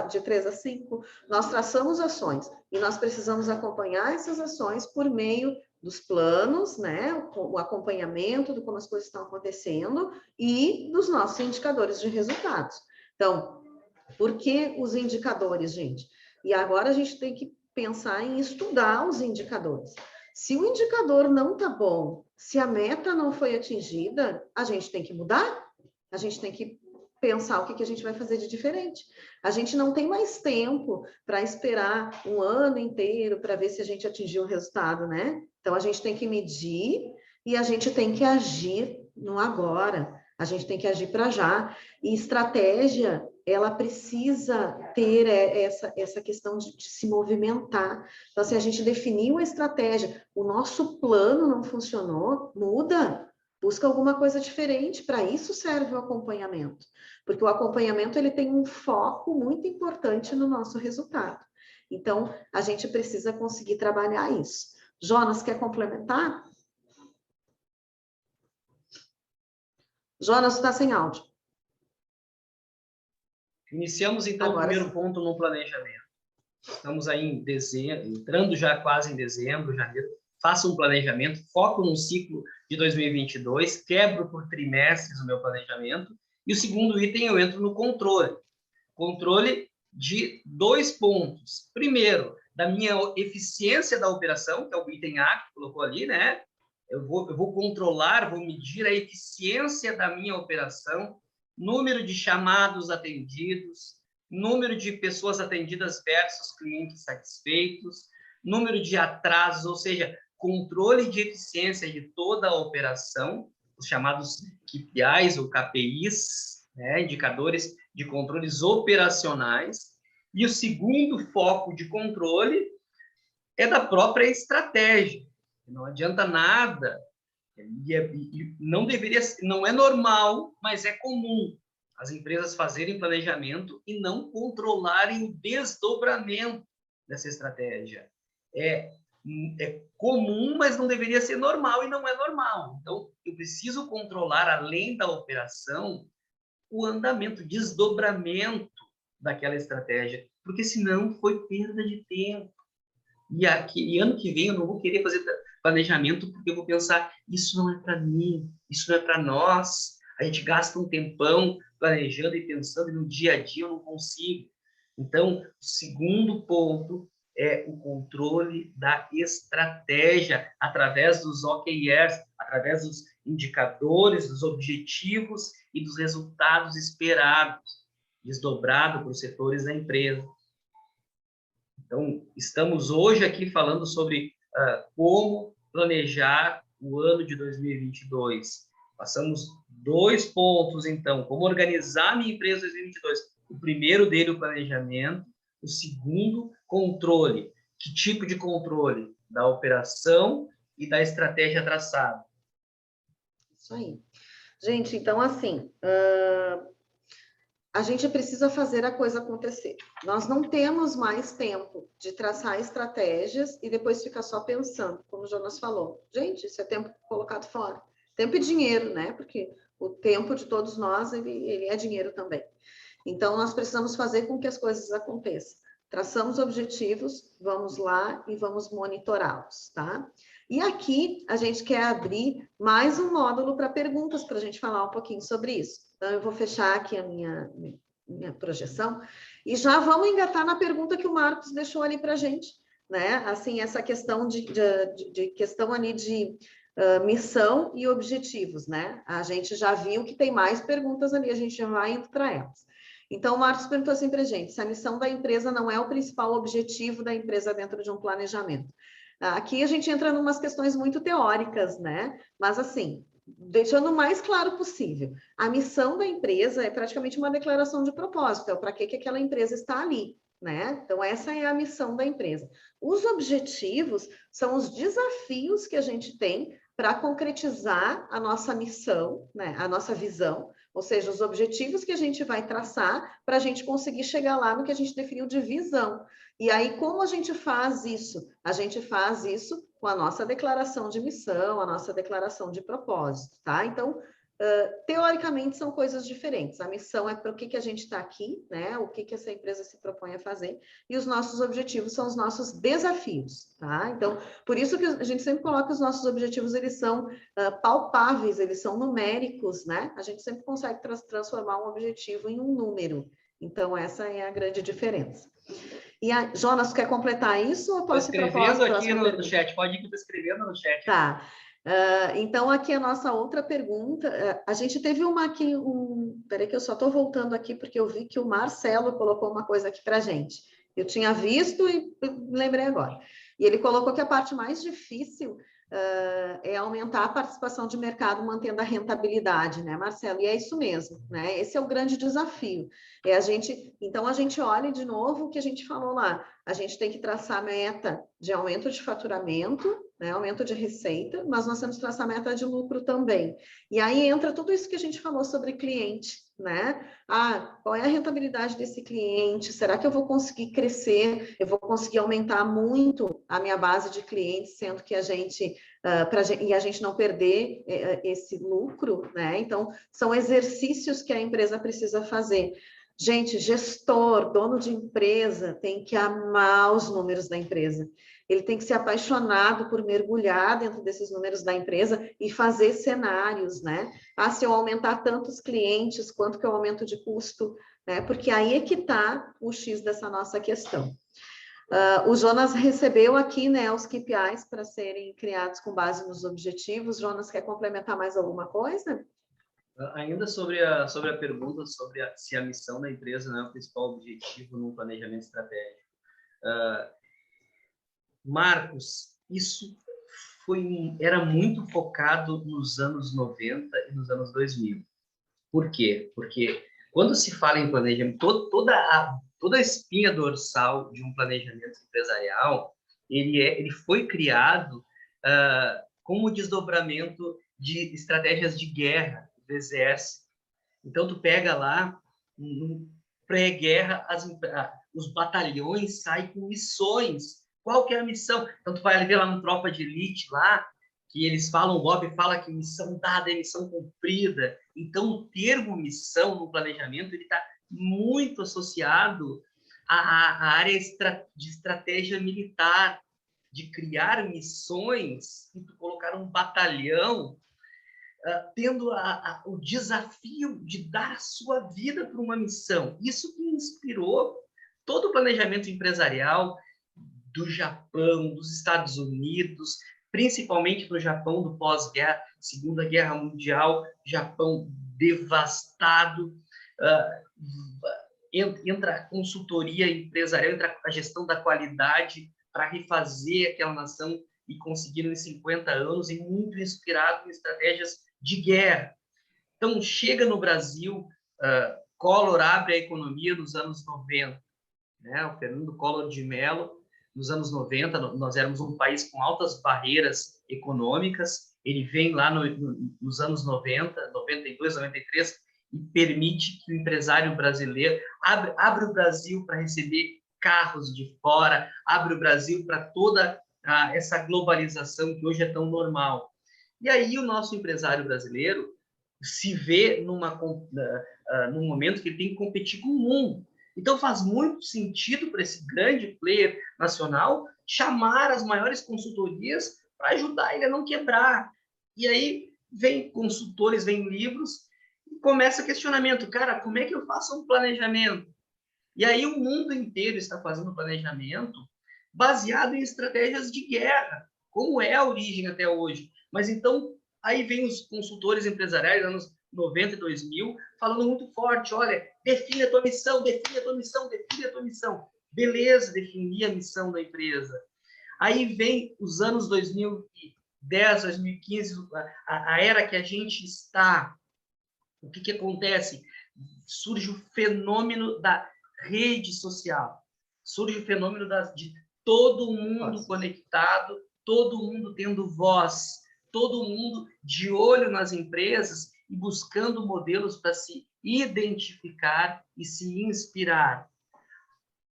de 3 a 5, nós traçamos ações e nós precisamos acompanhar essas ações por meio dos planos, né? O acompanhamento de como as coisas estão acontecendo e dos nossos indicadores de resultados. Então, por que os indicadores, gente? E agora a gente tem que pensar em estudar os indicadores. Se o indicador não está bom, se a meta não foi atingida, a gente tem que mudar, a gente tem que pensar o que a gente vai fazer de diferente. A gente não tem mais tempo para esperar um ano inteiro para ver se a gente atingiu o resultado, né? Então, a gente tem que medir e a gente tem que agir no agora. A gente tem que agir para já. E estratégia, ela precisa ter essa questão de se movimentar. Então, se a gente definiu a estratégia, o nosso plano não funcionou, muda, busca alguma coisa diferente. Para isso serve o acompanhamento. Porque o acompanhamento ele tem um foco muito importante no nosso resultado. Então, a gente precisa conseguir trabalhar isso. Jonas, quer complementar? Jonas, está sem áudio. Iniciamos, então, agora, o primeiro ponto no planejamento. Estamos aí em dezembro, entrando já quase em dezembro, janeiro. Faça um planejamento, foco no ciclo de 2022, quebro por trimestres o meu planejamento. E o segundo item, eu entro no controle. Controle de 2 pontos. Primeiro, da minha eficiência da operação, que é o item A que colocou ali, né? Eu vou controlar, vou medir a eficiência da minha operação, número de chamados atendidos, número de pessoas atendidas versus clientes satisfeitos, número de atrasos, ou seja, controle de eficiência de toda a operação, os chamados KPIs ou KPIs, né, indicadores de controles operacionais. E o segundo foco de controle é da própria estratégia. Não adianta nada, e não deveria, não é normal, mas é comum as empresas fazerem planejamento e não controlarem o desdobramento dessa estratégia. É comum, mas não deveria ser normal e não é normal. Então, eu preciso controlar, além da operação, o andamento, desdobramento daquela estratégia, porque senão foi perda de tempo. E ano que vem eu não vou querer fazer planejamento porque eu vou pensar, isso não é para mim, isso não é para nós. A gente gasta um tempão planejando e pensando e no dia a dia eu não consigo. Então, o segundo ponto é o controle da estratégia através dos OKRs, através dos indicadores, dos objetivos e dos resultados esperados, desdobrado para os setores da empresa. Então, estamos hoje aqui falando sobre como planejar o ano de 2022. Passamos 2 pontos, então, como organizar minha empresa em 2022. O primeiro dele, o planejamento. O segundo, controle. Que tipo de controle? Da operação e da estratégia traçada. Isso aí. Gente, então, assim, a gente precisa fazer a coisa acontecer. Nós não temos mais tempo de traçar estratégias e depois ficar só pensando, como o Jonas falou. Gente, isso é tempo colocado fora. Tempo e dinheiro, né? Porque o tempo de todos nós, ele é dinheiro também. Então, nós precisamos fazer com que as coisas aconteçam. Traçamos objetivos, vamos lá e vamos monitorá-los, tá? E aqui, a gente quer abrir mais um módulo para perguntas, para a gente falar um pouquinho sobre isso. Então, eu vou fechar aqui a minha projeção e já vamos engatar na pergunta que o Marcos deixou ali para a gente, né? Assim, essa questão de questão ali de missão e objetivos, né? A gente já viu que tem mais perguntas ali, a gente já vai indo para elas. Então, o Marcos perguntou assim para a gente, se a missão da empresa não é o principal objetivo da empresa dentro de um planejamento. Aqui a gente entra em umas questões muito teóricas, né? Mas assim, deixando o mais claro possível. A missão da empresa é praticamente uma declaração de propósito, é para que aquela empresa está ali, né? Então, essa é a missão da empresa. Os objetivos são os desafios que a gente tem para concretizar a nossa missão, né? A nossa visão, ou seja, os objetivos que a gente vai traçar para a gente conseguir chegar lá no que a gente definiu de visão. E aí, como a gente faz isso? A gente faz isso com a nossa declaração de missão, a nossa declaração de propósito, tá? Então, teoricamente, são coisas diferentes. A missão é para o que a gente está aqui, né? O que essa empresa se propõe a fazer, e os nossos objetivos são os nossos desafios, tá? Então, por isso que a gente sempre coloca os nossos objetivos, eles são palpáveis, eles são numéricos, né? A gente sempre consegue transformar um objetivo em um número. Então, essa é a grande diferença. E Jonas, quer completar isso ou posso ir para a próxima? Estou escrevendo aqui no chat, pode ir que eu estou escrevendo no chat. Tá. Então, aqui a nossa outra pergunta, a gente teve uma aqui, peraí que eu só estou voltando aqui, porque eu vi que o Marcelo colocou uma coisa aqui para a gente. Eu tinha visto e lembrei agora. E ele colocou que a parte mais difícil é aumentar a participação de mercado, mantendo a rentabilidade, né, Marcelo? E é isso mesmo, né? Esse é o grande desafio. Então, a gente olha de novo o que a gente falou lá. A gente tem que traçar meta de aumento de faturamento, né, aumento de receita, mas nós temos que traçar meta de lucro também. E aí entra tudo isso que a gente falou sobre cliente, né? Qual é a rentabilidade desse cliente? Será que eu vou conseguir crescer? Eu vou conseguir aumentar muito a minha base de clientes, sendo que a gente não perder esse lucro, né? Então, são exercícios que a empresa precisa fazer. Gente, gestor, dono de empresa, tem que amar os números da empresa. Ele tem que ser apaixonado por mergulhar dentro desses números da empresa e fazer cenários, né? Se eu aumentar tantos clientes, quanto que é o aumento de custo, né? Porque aí é que está o X dessa nossa questão. O Jonas recebeu aqui, né, os KPIs para serem criados com base nos objetivos. Jonas, quer complementar mais alguma coisa? Ainda sobre a pergunta sobre se a missão da empresa não é o principal objetivo no planejamento estratégico. Marcos, isso era muito focado nos anos 90 e nos anos 2000. Por quê? Porque quando se fala em planejamento, toda a espinha dorsal de um planejamento empresarial, ele foi criado como desdobramento de estratégias de guerra do exército. Então, tu pega lá, no pré-guerra, os batalhões saem com missões. Qual que é a missão? Então, tu vai ver lá no Tropa de Elite, lá, que eles falam, o Bob fala que missão dada é missão cumprida. Então, o termo missão no planejamento ele está muito associado à área de estratégia militar, de criar missões e tu colocar um batalhão tendo o desafio de dar a sua vida para uma missão. Isso que inspirou todo o planejamento empresarial do Japão, dos Estados Unidos, principalmente do Japão do pós-guerra, Segunda Guerra Mundial, Japão devastado. Entra a consultoria empresarial, entra a gestão da qualidade para refazer aquela nação e conseguiram em 50 anos, e muito inspirado em estratégias de guerra. Então, chega no Brasil, Collor abre a economia nos anos 90, né? O Fernando Collor de Mello, nos anos 90, nós éramos um país com altas barreiras econômicas, ele vem lá nos anos 90, 92, 93, e permite que o empresário brasileiro abre o Brasil para receber carros de fora, abre o Brasil para toda essa globalização que hoje é tão normal. E aí o nosso empresário brasileiro se vê num momento que ele tem que competir com o mundo. Então faz muito sentido para esse grande player nacional chamar as maiores consultorias para ajudar ele a não quebrar. E aí vem consultores, vem livros, e começa questionamento. Cara, como é que eu faço um planejamento? E aí o mundo inteiro está fazendo planejamento baseado em estratégias de guerra, como é a origem até hoje. Mas então, aí vem os consultores empresariais, anos 90 e 2000, falando muito forte, olha, define a tua missão, define a tua missão, define a tua missão. Beleza, definir a missão da empresa. Aí vem os anos 2010, 2015, a era que a gente está. O que acontece? Surge o fenômeno da rede social. Surge o fenômeno de todo mundo conectado, todo mundo tendo voz, todo mundo de olho nas empresas e buscando modelos para se identificar e se inspirar.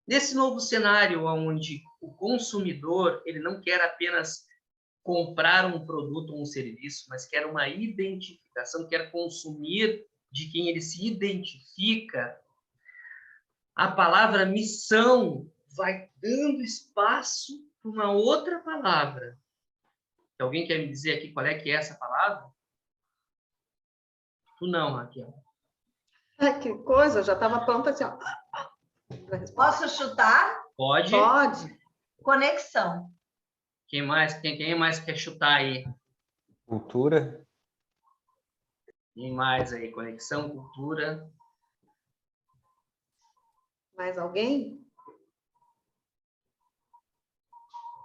Nesse novo cenário, onde o consumidor ele não quer apenas comprar um produto ou um serviço, mas quer uma identificação, quer consumir de quem ele se identifica, a palavra missão vai dando espaço para uma outra palavra. Alguém quer me dizer aqui qual é que é essa palavra? Tu não, Raquel. Que coisa, eu já estava pronta assim, ó. Posso chutar? Pode. Pode. Conexão. Quem mais quer chutar aí? Cultura. Quem mais aí? Conexão, cultura. Mais alguém?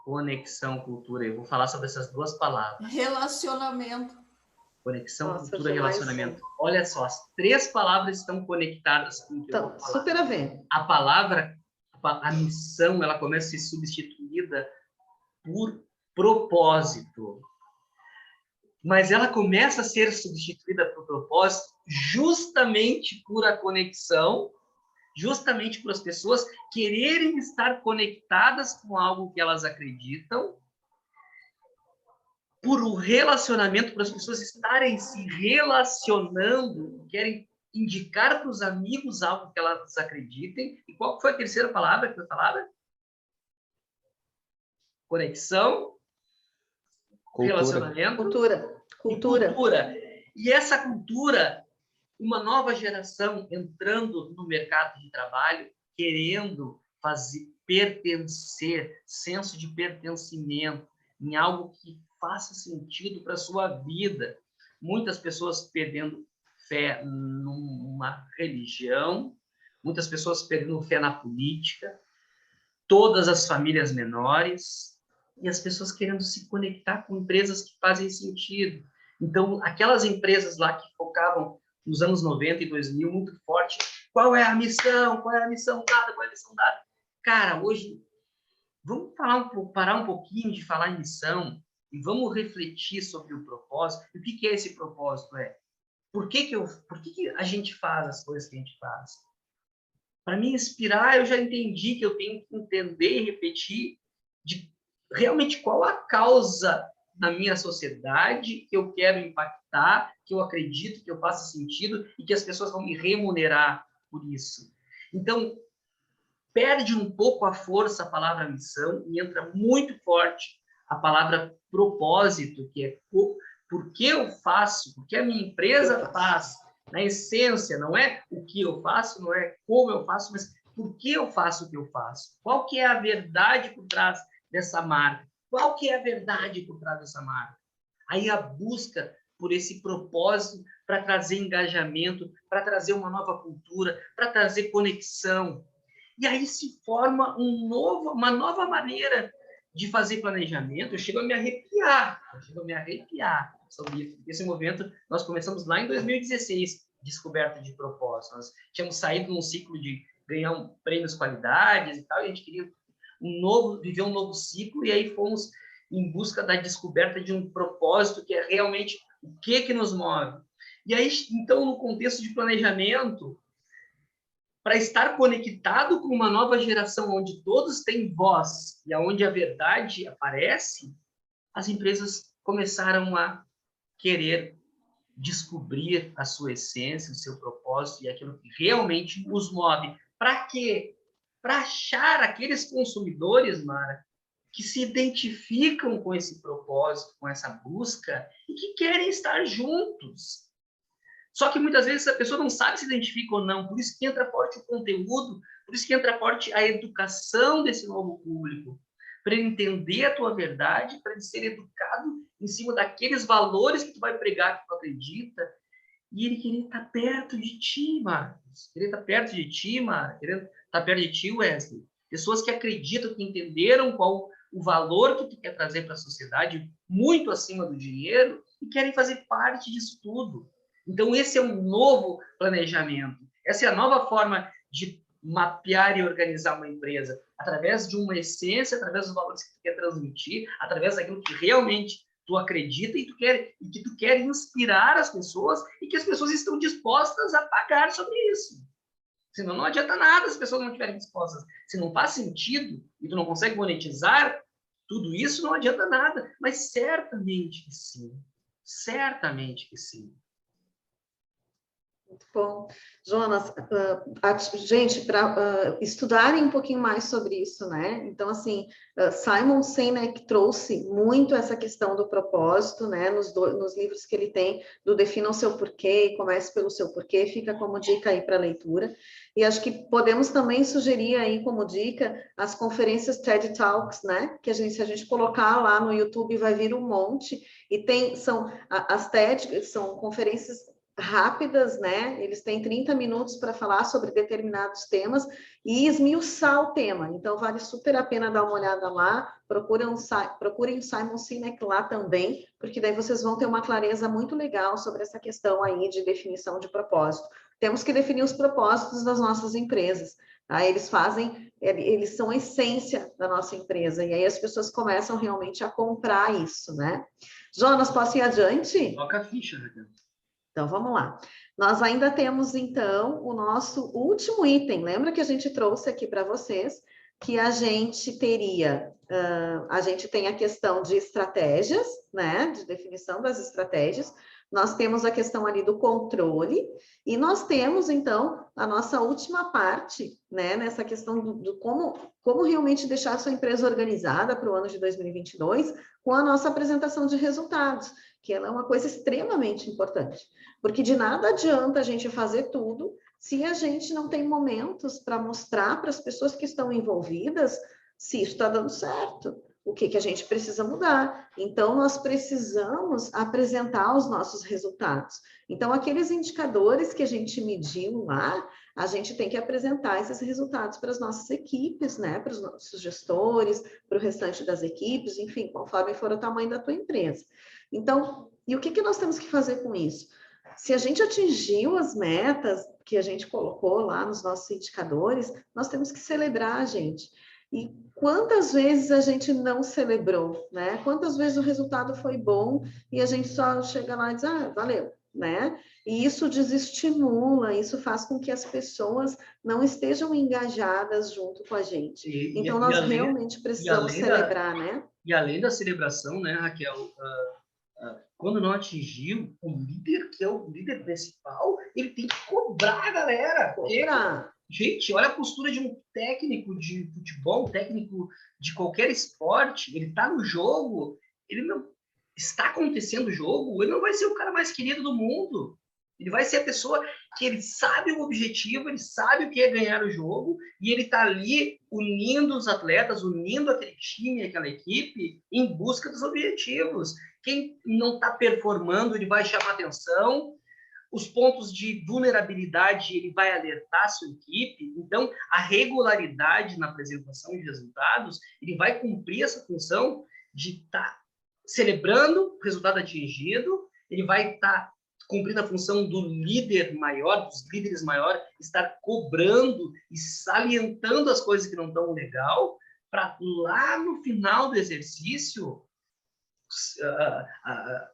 Conexão, cultura. Eu vou falar sobre essas duas palavras. Relacionamento. Conexão, cultura e relacionamento. Olha só, as três palavras estão conectadas com o que eu vou falar. Super a ver. A palavra, a missão, ela começa a ser substituída por propósito. Mas ela começa a ser substituída por propósito justamente por a conexão, justamente por as pessoas quererem estar conectadas com algo que elas acreditam, por o relacionamento, para as pessoas estarem se relacionando, querem indicar para os amigos algo que elas acreditem. E qual foi a terceira palavra que foi falada? Conexão, Cultura. Relacionamento. Cultura. E essa cultura, uma nova geração entrando no mercado de trabalho, querendo pertencer, senso de pertencimento em algo que faça sentido para a sua vida. Muitas pessoas perdendo fé numa religião, muitas pessoas perdendo fé na política, todas as famílias menores, e as pessoas querendo se conectar com empresas que fazem sentido. Então, aquelas empresas lá que focavam nos anos 90 e 2000 muito forte, qual é a missão? Qual é a missão dada? Qual é a missão dada? Cara, hoje vamos parar um pouquinho de falar em missão e vamos refletir sobre o propósito. E o que é esse propósito? Por que a gente faz as coisas que a gente faz? Para me inspirar, eu já entendi que eu tenho que entender e repetir de realmente qual a causa na minha sociedade que eu quero impactar, que eu acredito que eu faça sentido e que as pessoas vão me remunerar por isso. Então, perde um pouco a força a palavra missão e entra muito forte a palavra propósito, que é por que eu faço, por que a minha empresa faz. Na essência, não é o que eu faço, não é como eu faço, mas por que eu faço o que eu faço. Qual que é a verdade por trás dessa marca? Qual que é a verdade por trás dessa marca? Aí a busca por esse propósito para trazer engajamento, para trazer uma nova cultura, para trazer conexão. E aí se forma uma nova maneira de fazer planejamento. Eu chego a me arrepiar sobre isso. Esse movimento nós começamos lá em 2016, descoberta de propósito. Nós tínhamos saído num ciclo de ganhar prêmios qualidades e tal, e a gente queria viver um novo ciclo, e aí fomos em busca da descoberta de um propósito que é realmente o que nos move. E aí, então, no contexto de planejamento, para estar conectado com uma nova geração onde todos têm voz e onde a verdade aparece, as empresas começaram a querer descobrir a sua essência, o seu propósito e aquilo que realmente os move. Para quê? Para achar aqueles consumidores, Mara, que se identificam com esse propósito, com essa busca e que querem estar juntos. Só que muitas vezes a pessoa não sabe se identifica ou não, por isso que entra forte o conteúdo, por isso que entra forte a educação desse novo público, para ele entender a tua verdade, para ele ser educado em cima daqueles valores que tu vai pregar, que tu acredita, e ele querer estar perto de ti, Marcos. Querer estar perto de ti, Marcos. Querer estar perto de ti, Wesley. Pessoas que acreditam, que entenderam qual o valor que tu quer trazer para a sociedade, muito acima do dinheiro, e querem fazer parte disso tudo. Então, esse é um novo planejamento. Essa é a nova forma de mapear e organizar uma empresa, através de uma essência, através dos valores que tu quer transmitir, através daquilo que realmente tu acredita e que tu quer inspirar as pessoas e que as pessoas estão dispostas a pagar sobre isso. Senão não adianta nada se as pessoas não estiverem dispostas. Se não faz sentido e tu não consegue monetizar tudo isso, não adianta nada. Mas certamente que sim. Certamente que sim. Muito bom. Jonas, gente, para estudarem um pouquinho mais sobre isso, né? Então, assim, Simon Sinek trouxe muito essa questão do propósito, né? Nos livros que ele tem, do Defina o Seu Porquê e Comece pelo Seu Porquê, fica como dica aí para leitura. E acho que podemos também sugerir aí como dica as conferências TED Talks, né? Que se a gente colocar lá no YouTube vai vir um monte. E as TED, são conferências rápidas, né? Eles têm 30 minutos para falar sobre determinados temas e esmiuçar o tema. Então, vale super a pena dar uma olhada lá. Procurem o Simon Sinek lá também, porque daí vocês vão ter uma clareza muito legal sobre essa questão aí de definição de propósito. Temos que definir os propósitos das nossas empresas. Tá? Eles são a essência da nossa empresa, e aí as pessoas começam realmente a comprar isso, né? Jonas, posso ir adiante? Toca a ficha, Raquel. Então, vamos lá. Nós ainda temos, então, o nosso último item. Lembra que a gente trouxe aqui para vocês que a gente tem a questão de estratégias, né? De definição das estratégias. Nós temos a questão ali do controle e nós temos, então, a nossa última parte, né? Nessa questão do como realmente deixar a sua empresa organizada para o ano de 2022 com a nossa apresentação de resultados, que ela é uma coisa extremamente importante, porque de nada adianta a gente fazer tudo se a gente não tem momentos para mostrar para as pessoas que estão envolvidas se isso está dando certo, o que a gente precisa mudar. Então, nós precisamos apresentar os nossos resultados. Então, aqueles indicadores que a gente mediu lá, a gente tem que apresentar esses resultados para as nossas equipes, né? Para os nossos gestores, para o restante das equipes, enfim, conforme for o tamanho da tua empresa. Então, e o que nós temos que fazer com isso? Se a gente atingiu as metas que a gente colocou lá nos nossos indicadores, nós temos que celebrar, gente. E quantas vezes a gente não celebrou, né? Quantas vezes o resultado foi bom e a gente só chega lá e diz, ah, valeu, né? E isso desestimula, isso faz com que as pessoas não estejam engajadas junto com a gente. Então, nós realmente precisamos celebrar, né? E além da celebração, né, Raquel, quando não atingiu, o líder, que é o líder principal, ele tem que cobrar a galera. Cobrar. Gente, olha a postura de um técnico de futebol, um técnico de qualquer esporte. Ele está no jogo, ele não está acontecendo o jogo, ele não vai ser o cara mais querido do mundo. Ele vai ser a pessoa que ele sabe o objetivo, ele sabe o que é ganhar o jogo, e ele está ali unindo os atletas, unindo aquele time, aquela equipe, em busca dos objetivos. Quem não está performando, ele vai chamar atenção. Os pontos de vulnerabilidade, ele vai alertar a sua equipe. Então, a regularidade na apresentação de resultados, ele vai cumprir essa função de estar celebrando o resultado atingido, ele vai estar cumprindo a função do líder maior, dos líderes maiores, estar cobrando e salientando as coisas que não estão legal, para lá no final do exercício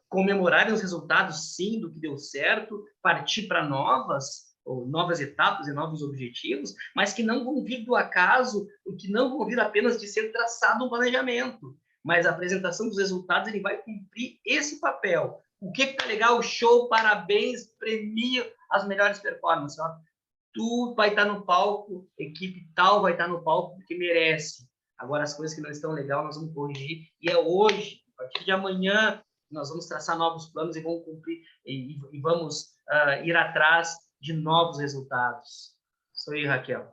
comemorarem os resultados, sim, do que deu certo, partir para novas etapas e novos objetivos, mas que não vão vir do acaso, que não vão vir apenas de ser traçado um planejamento, mas a apresentação dos resultados, ele vai cumprir esse papel. O que está legal? Show, parabéns, premia as melhores performances. Ó. Tu vai estar no palco, equipe tal vai estar no palco porque merece. Agora, as coisas que não estão legais, nós vamos corrigir. E é hoje, a partir de amanhã, nós vamos traçar novos planos e vamos cumprir, e vamos ir atrás de novos resultados. Isso aí, Raquel.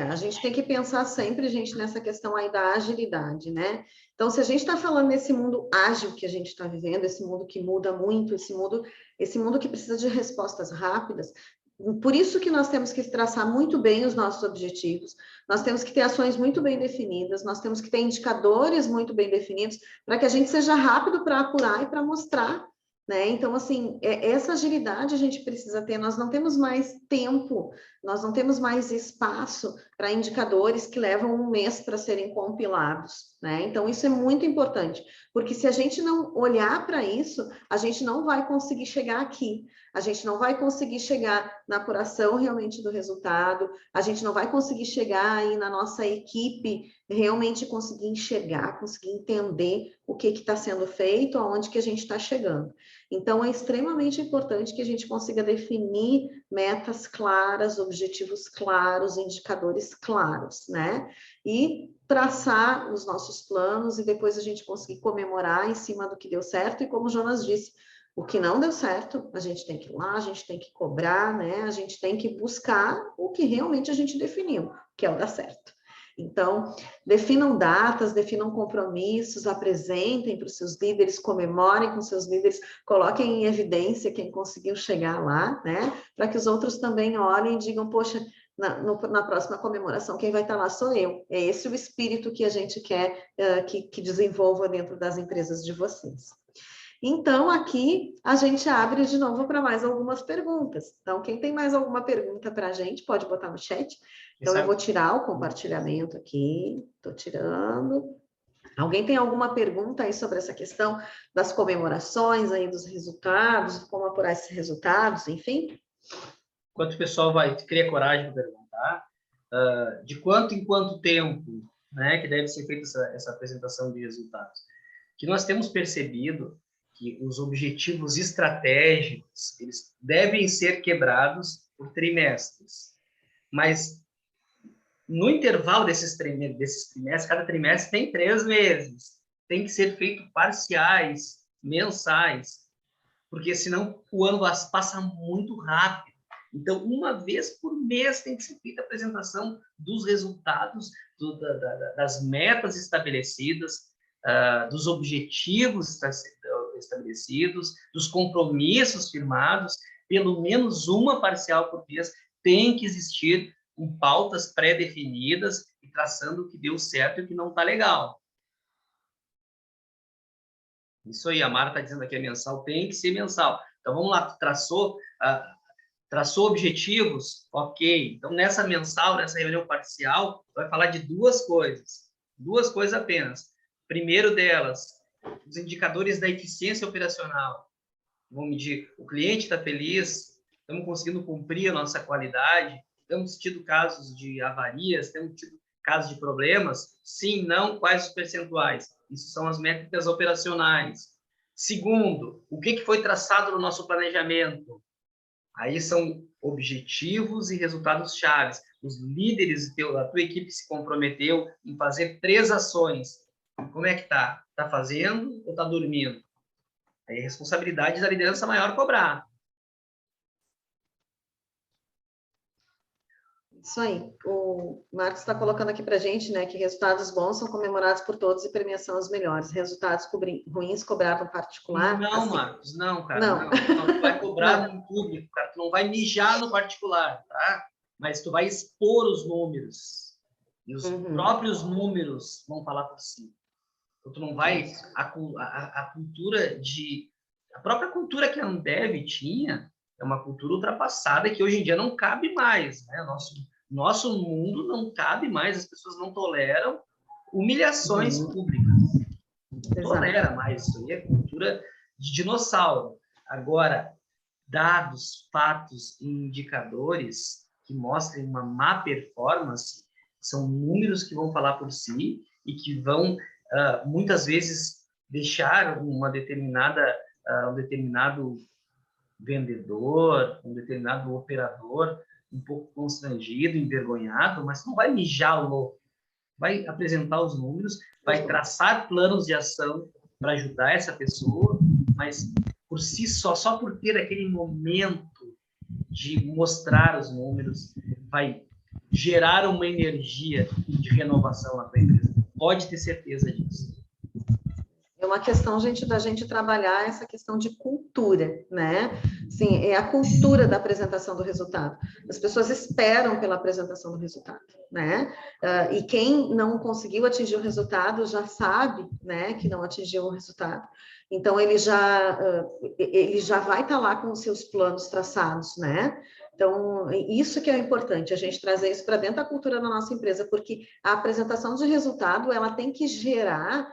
A gente tem que pensar sempre, gente, nessa questão aí da agilidade, né? Então, se a gente está falando nesse mundo ágil que a gente está vivendo, esse mundo que muda muito, esse mundo que precisa de respostas rápidas, por isso que nós temos que traçar muito bem os nossos objetivos, nós temos que ter ações muito bem definidas, nós temos que ter indicadores muito bem definidos, para que a gente seja rápido para apurar e para mostrar, né? Então, assim, essa agilidade a gente precisa ter, nós não temos mais tempo, nós não temos mais espaço para indicadores que levam um mês para serem compilados, né? Então, isso é muito importante, porque se a gente não olhar para isso, a gente não vai conseguir chegar aqui, a gente não vai conseguir chegar na apuração realmente do resultado, a gente não vai conseguir chegar aí na nossa equipe, realmente conseguir enxergar, conseguir entender o que está sendo feito, aonde que a gente está chegando. Então, é extremamente importante que a gente consiga definir metas claras, objetivos claros, indicadores claros, né? E traçar os nossos planos e depois a gente conseguir comemorar em cima do que deu certo. E como o Jonas disse, o que não deu certo, a gente tem que ir lá, a gente tem que cobrar, né? A gente tem que buscar o que realmente a gente definiu, que é o dar certo. Então, definam datas, definam compromissos, apresentem para os seus líderes, comemorem com seus líderes, coloquem em evidência quem conseguiu chegar lá, né? Para que os outros também olhem e digam, poxa, na próxima comemoração, quem vai estar lá sou eu. É esse o espírito que a gente quer que desenvolva dentro das empresas de vocês. Então, aqui a gente abre de novo para mais algumas perguntas. Então, quem tem mais alguma pergunta para a gente, pode botar no chat. Então, eu vou tirar o compartilhamento aqui. Estou tirando. Alguém tem alguma pergunta aí sobre essa questão das comemorações aí dos resultados, como apurar esses resultados, enfim? Enquanto o pessoal vai criar coragem para perguntar, de quanto em quanto tempo, né, que deve ser feita essa apresentação de resultados? Que nós temos percebido que os objetivos estratégicos, eles devem ser quebrados por trimestres. Mas no intervalo desses trimestres, cada trimestre tem 3 meses. Tem que ser feito parciais, mensais, porque senão o ano passa muito rápido. Então, uma vez por mês tem que ser feita a apresentação dos resultados, das metas estabelecidas, dos objetivos estabelecidos, dos compromissos firmados, pelo menos uma parcial por mês tem que existir com pautas pré-definidas e traçando o que deu certo e o que não está legal. Isso aí, a Mara está dizendo aqui, é mensal, tem que ser mensal. Então, vamos lá, traçou Traçou objetivos? Ok. Então, nessa mensal, nessa reunião parcial, vai falar de duas coisas apenas. Primeiro delas, os indicadores da eficiência operacional. Vamos medir, o cliente está feliz, estamos conseguindo cumprir a nossa qualidade, temos tido casos de avarias, temos tido casos de problemas? Sim, não, quais os percentuais? Isso são as métricas operacionais. Segundo, o que foi traçado no nosso planejamento? Aí são objetivos e resultados chaves. Os líderes da tua equipe se comprometeu em fazer 3 ações. Como é que tá? Tá fazendo ou tá dormindo? Aí a responsabilidade da liderança maior cobrar. Isso aí. O Marcos está colocando aqui para a gente, né, que resultados bons são comemorados por todos e premiação aos melhores. Resultados ruins cobrados no particular. Não, assim. Marcos, não, cara. Não. Não. Tu vai cobrar Não. no público, cara. Tu não vai mijar no particular, tá? Mas tu vai expor os números. E os próprios números vão falar por si. Então, tu não vai... A cultura de... A própria cultura que a Ambev tinha é uma cultura ultrapassada que hoje em dia não cabe mais, né? Nosso mundo não cabe mais, as pessoas não toleram humilhações públicas. Não tolera mais, isso aí é cultura de dinossauro. Agora, dados, fatos e indicadores que mostrem uma má performance são números que vão falar por si e que vão, muitas vezes, deixar um determinado vendedor, um determinado operador um pouco constrangido, envergonhado, mas não vai mijá-lo, vai apresentar os números, vai traçar planos de ação para ajudar essa pessoa, mas por si só por ter aquele momento de mostrar os números, vai gerar uma energia de renovação na tua empresa. Pode ter certeza disso. É uma questão, gente, da gente trabalhar essa questão de cultura, né? Sim, é a cultura da apresentação do resultado. As pessoas esperam pela apresentação do resultado, né? E quem não conseguiu atingir o resultado já sabe, né, que não atingiu o resultado. Então, ele já vai estar lá com os seus planos traçados, né? Então, isso que é importante, a gente trazer isso para dentro da cultura da nossa empresa, porque a apresentação de resultado, ela tem que gerar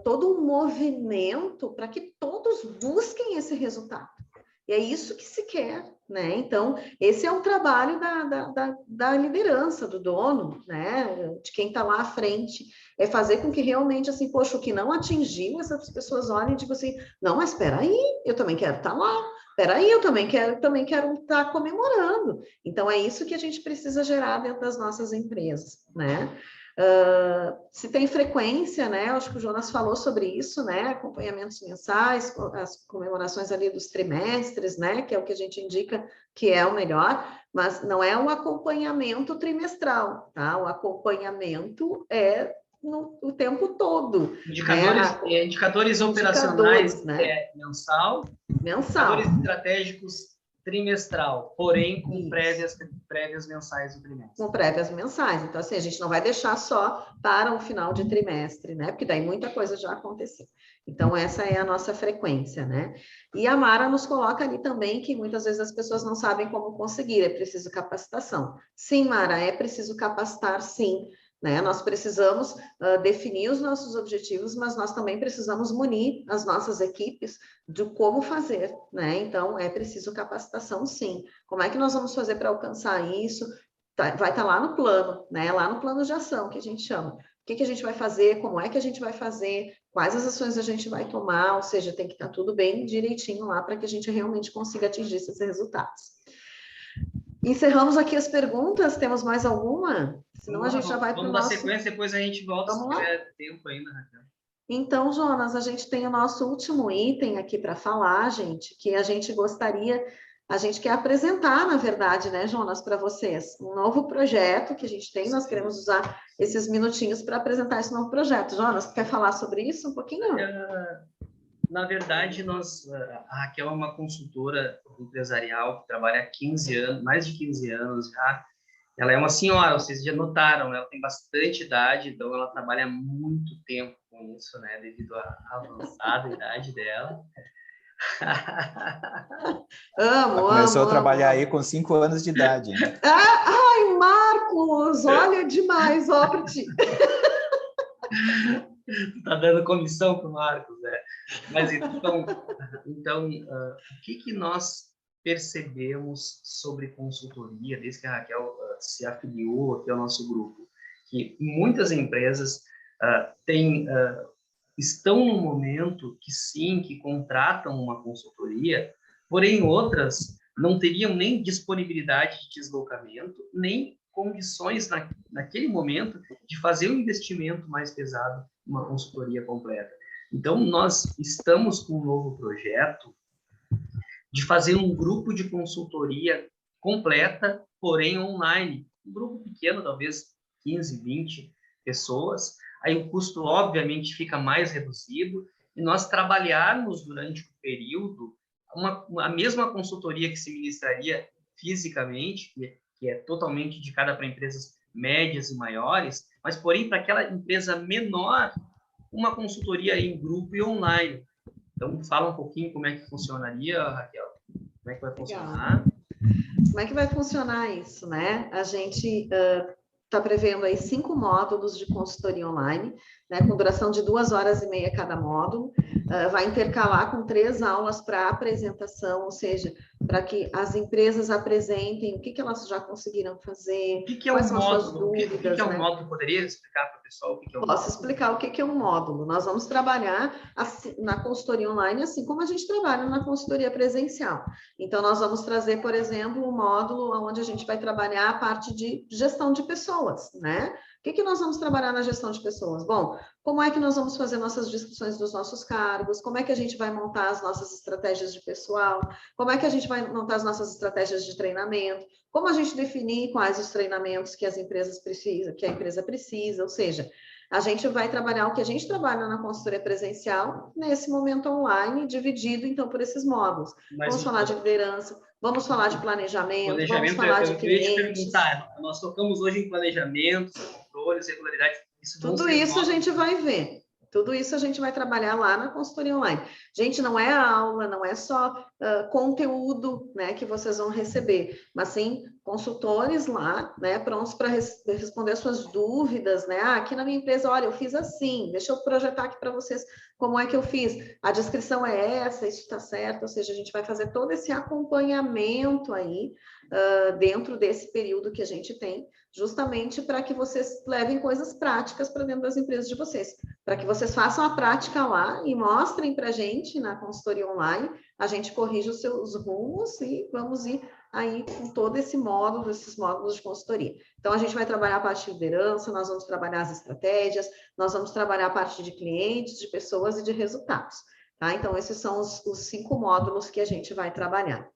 todo um movimento para que todos busquem esse resultado. E é isso que se quer, né? Então, esse é o trabalho da liderança, do dono, né? De quem está lá à frente, é fazer com que realmente, assim, poxa, o que não atingiu, essas pessoas olhem e digam assim, não, mas espera aí, eu também quero estar lá, espera aí, eu também quero estar comemorando. Então, é isso que a gente precisa gerar dentro das nossas empresas, né? Se tem frequência, né? Acho que o Jonas falou sobre isso, né? Acompanhamentos mensais, as comemorações ali dos trimestres, né? Que é o que a gente indica que é o melhor, mas não é um acompanhamento trimestral, tá? O acompanhamento é o tempo todo. Indicadores operacionais, né? Mensal. Indicadores estratégicos trimestral, porém com prévias mensais do trimestre. Com prévias mensais. Então, assim, a gente não vai deixar só para o final de trimestre, né? Porque daí muita coisa já aconteceu. Então, essa é a nossa frequência, né? E a Mara nos coloca ali também que muitas vezes as pessoas não sabem como conseguir, é preciso capacitação. Sim, Mara, é preciso capacitar, sim. Né? Nós precisamos definir os nossos objetivos, mas nós também precisamos munir as nossas equipes de como fazer, né? Então, é preciso capacitação, sim. Como é que nós vamos fazer para alcançar isso? Vai estar lá no plano, né? Lá no plano de ação, que a gente chama. O que a gente vai fazer? Como é que a gente vai fazer? Quais as ações a gente vai tomar? Ou seja, tem que estar tudo bem direitinho lá para que a gente realmente consiga atingir esses resultados. Encerramos aqui as perguntas. Temos mais alguma? Senão a gente já vai para o nosso... Vamos dar sequência, depois a gente volta se tiver tempo ainda, Raquel. Então, Jonas, a gente tem o nosso último item aqui para falar, gente, que a gente quer apresentar, na verdade, né, Jonas, para vocês, um novo projeto que a gente tem, nós queremos usar esses minutinhos para apresentar esse novo projeto. Jonas, quer falar sobre isso um pouquinho? Na verdade, a Raquel é uma consultora empresarial que trabalha há 15 anos, mais de 15 anos já. Ela é uma senhora, vocês já notaram, ela tem bastante idade, então ela trabalha há muito tempo com isso, né, devido à avançada idade dela. Amo, Começou amo, a trabalhar amo. aí com 5 anos de idade, hein? Ai, Marcos, olha demais, ó, para ti. Tá dando comissão para o Marcos, né? Mas então o que nós percebemos sobre consultoria, desde que a Raquel se afiliou aqui ao nosso grupo? Que muitas empresas estão no momento que sim, que contratam uma consultoria, porém outras não teriam nem disponibilidade de deslocamento, nem condições naquele momento de fazer um investimento mais pesado, uma consultoria completa. Então, nós estamos com um novo projeto de fazer um grupo de consultoria completa, porém online. Um grupo pequeno, talvez 15, 20 pessoas. Aí o custo, obviamente, fica mais reduzido. E nós trabalharmos durante o período a mesma consultoria que se ministraria fisicamente, que é totalmente indicada para empresas médias e maiores, mas, porém, para aquela empresa menor, uma consultoria em grupo e online. Então, fala um pouquinho como é que funcionaria, Raquel. Como é que vai funcionar? Como é que vai funcionar isso, né? A gente está prevendo aí 5 módulos de consultoria online, né, com duração de 2h30 cada módulo, vai intercalar com 3 aulas para apresentação, ou seja, para que as empresas apresentem o que elas já conseguiram fazer, quais são as suas dúvidas. O que é um módulo? Poderia explicar para o pessoal o que é um módulo? Posso explicar o que é um módulo. Nós vamos trabalhar na consultoria online, assim como a gente trabalha na consultoria presencial. Então, nós vamos trazer, por exemplo, um módulo onde a gente vai trabalhar a parte de gestão de pessoas, né? O que nós vamos trabalhar na gestão de pessoas? Bom, como é que nós vamos fazer nossas discussões dos nossos cargos? Como é que a gente vai montar as nossas estratégias de pessoal? Como é que a gente vai montar as nossas estratégias de treinamento? Como a gente definir quais os treinamentos que as empresas precisam, que a empresa precisa? Ou seja, a gente vai trabalhar o que a gente trabalha na consultoria presencial nesse momento online, dividido então por esses módulos. Vamos falar de liderança, vamos falar de planejamento, vamos falar de clientes. Eu queria te perguntar, nós tocamos hoje em planejamento, controles, regularidades. Tudo isso a gente vai ver. Tudo isso a gente vai trabalhar lá na consultoria online. Gente, não é aula, não é só conteúdo, né, que vocês vão receber, mas sim consultores lá, né, prontos para responder as suas dúvidas, né? Ah, aqui na minha empresa, olha, eu fiz assim, deixa eu projetar aqui para vocês como é que eu fiz. A descrição é essa, isso está certo, ou seja, a gente vai fazer todo esse acompanhamento aí dentro desse período que a gente tem, justamente para que vocês levem coisas práticas para dentro das empresas de vocês, para que vocês façam a prática lá e mostrem para a gente na consultoria online, a gente corrige os seus rumos e vamos ir aí com todo esse módulo, esses módulos de consultoria. Então, a gente vai trabalhar a parte de liderança, nós vamos trabalhar as estratégias, nós vamos trabalhar a parte de clientes, de pessoas e de resultados, tá? Então, esses são os 5 módulos que a gente vai trabalhar.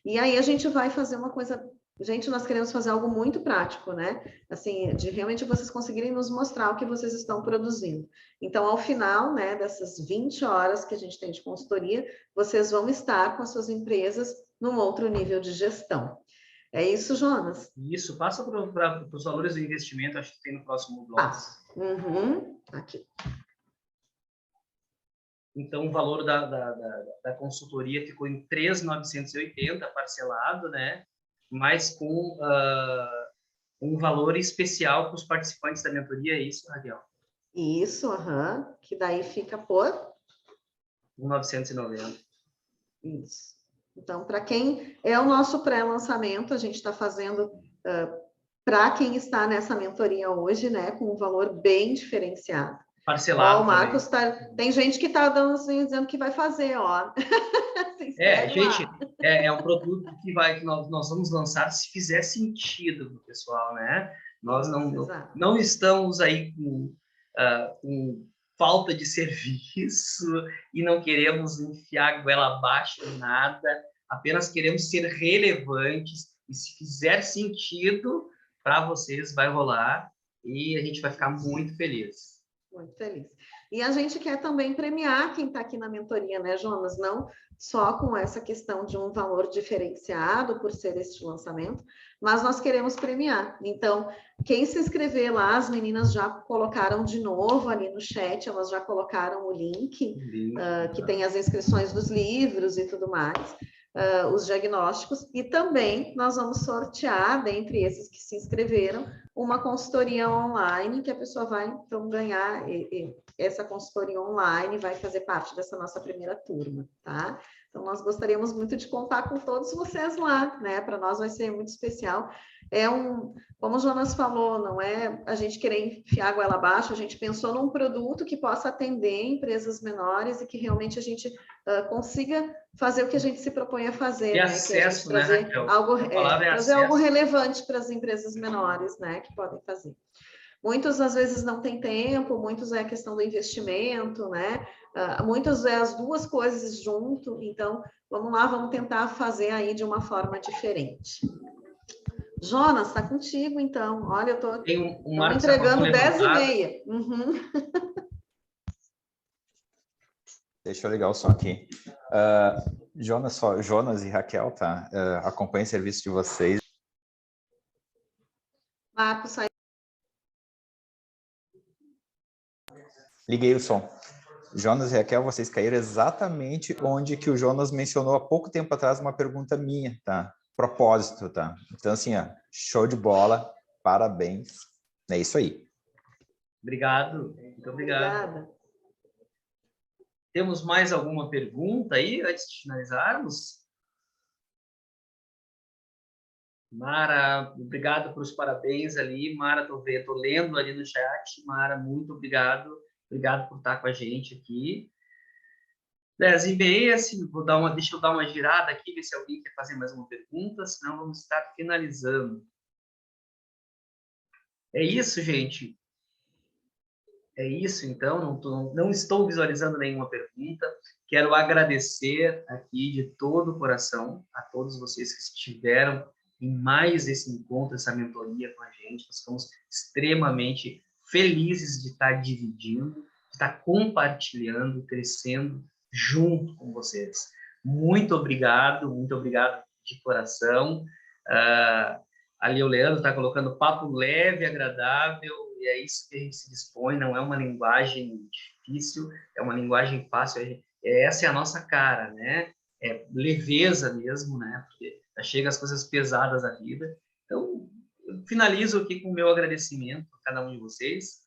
E aí, a gente vai fazer uma coisa... Gente, nós queremos fazer algo muito prático, né? Assim, de realmente vocês conseguirem nos mostrar o que vocês estão produzindo. Então, ao final, né, dessas 20 horas que a gente tem de consultoria, vocês vão estar com as suas empresas num outro nível de gestão. É isso, Jonas? Isso, passa para os valores do investimento, acho que tem no próximo bloco. Aqui. Então, o valor da consultoria ficou em 3.980 parcelado, né? Mas com um valor especial para os participantes da mentoria, é isso, Raquel? Isso, que daí fica por 1.990. Isso. Então, para quem é o nosso pré-lançamento, a gente está fazendo para quem está nessa mentoria hoje, né, com um valor bem diferenciado. Parcelado. Ó, o Marcos tem gente que está dizendo que vai fazer, ó. Gente, é um produto que nós vamos lançar se fizer sentido para o pessoal, né? Nós não estamos aí com falta de serviço e não queremos enfiar a goela abaixo em nada, apenas queremos ser relevantes e se fizer sentido para vocês, vai rolar e a gente vai ficar muito feliz. Muito feliz. E a gente quer também premiar quem está aqui na mentoria, né, Jonas? Não só com essa questão de um valor diferenciado por ser este lançamento, mas nós queremos premiar. Então, quem se inscrever lá, as meninas já colocaram de novo ali no chat, elas já colocaram o link, que tem as inscrições dos livros e tudo mais, os diagnósticos, e também nós vamos sortear, dentre esses que se inscreveram, uma consultoria online, que a pessoa vai, então, ganhar essa consultoria online, vai fazer parte dessa nossa primeira turma, tá? Então, nós gostaríamos muito de contar com todos vocês lá, né? Para nós vai ser muito especial. Como o Jonas falou, não é a gente querer enfiar a goela abaixo, a gente pensou num produto que possa atender empresas menores e que realmente a gente consiga fazer o que a gente se propõe a fazer, Ter né? acesso, Que é a gente trazer algo, trazer algo relevante para as empresas menores, né? Que podem fazer. Muitos, às vezes, não têm tempo, muitos é a questão do investimento, né? Muitos é as duas coisas junto, então, vamos lá, vamos tentar fazer aí de uma forma diferente. Jonas, está contigo, então. Olha, eu estou entregando 10h30. Uhum. Deixa eu ligar o som aqui. Jonas e Raquel, tá? Acompanhem o serviço de vocês. Marcos, sai. Liguei o som. Jonas e Raquel, vocês caíram exatamente onde que o Jonas mencionou há pouco tempo atrás uma pergunta minha, tá? Propósito, tá? Então, assim, ó, show de bola, parabéns. É isso aí. Obrigado, muito obrigado. Obrigada. Temos mais alguma pergunta aí, antes de finalizarmos? Mara, obrigado pelos parabéns ali. Mara, tô lendo ali no chat. Mara, muito obrigado. Obrigado por estar com a gente aqui. 10h30, assim, deixa eu dar uma girada aqui, ver se alguém quer fazer mais uma pergunta, senão vamos estar finalizando. É isso, gente. É isso, então. Não estou visualizando nenhuma pergunta. Quero agradecer aqui de todo o coração a todos vocês que estiveram em mais esse encontro, essa mentoria com a gente. Nós ficamos extremamente felizes de estar dividindo, de estar compartilhando, crescendo junto com vocês. Muito obrigado de coração. Ali o Leandro está colocando papo leve, agradável, e é isso que a gente se dispõe, não é uma linguagem difícil, é uma linguagem fácil, essa é a nossa cara, né? É leveza mesmo, né? Porque chega as coisas pesadas da vida. Então, eu finalizo aqui com o meu agradecimento a cada um de vocês.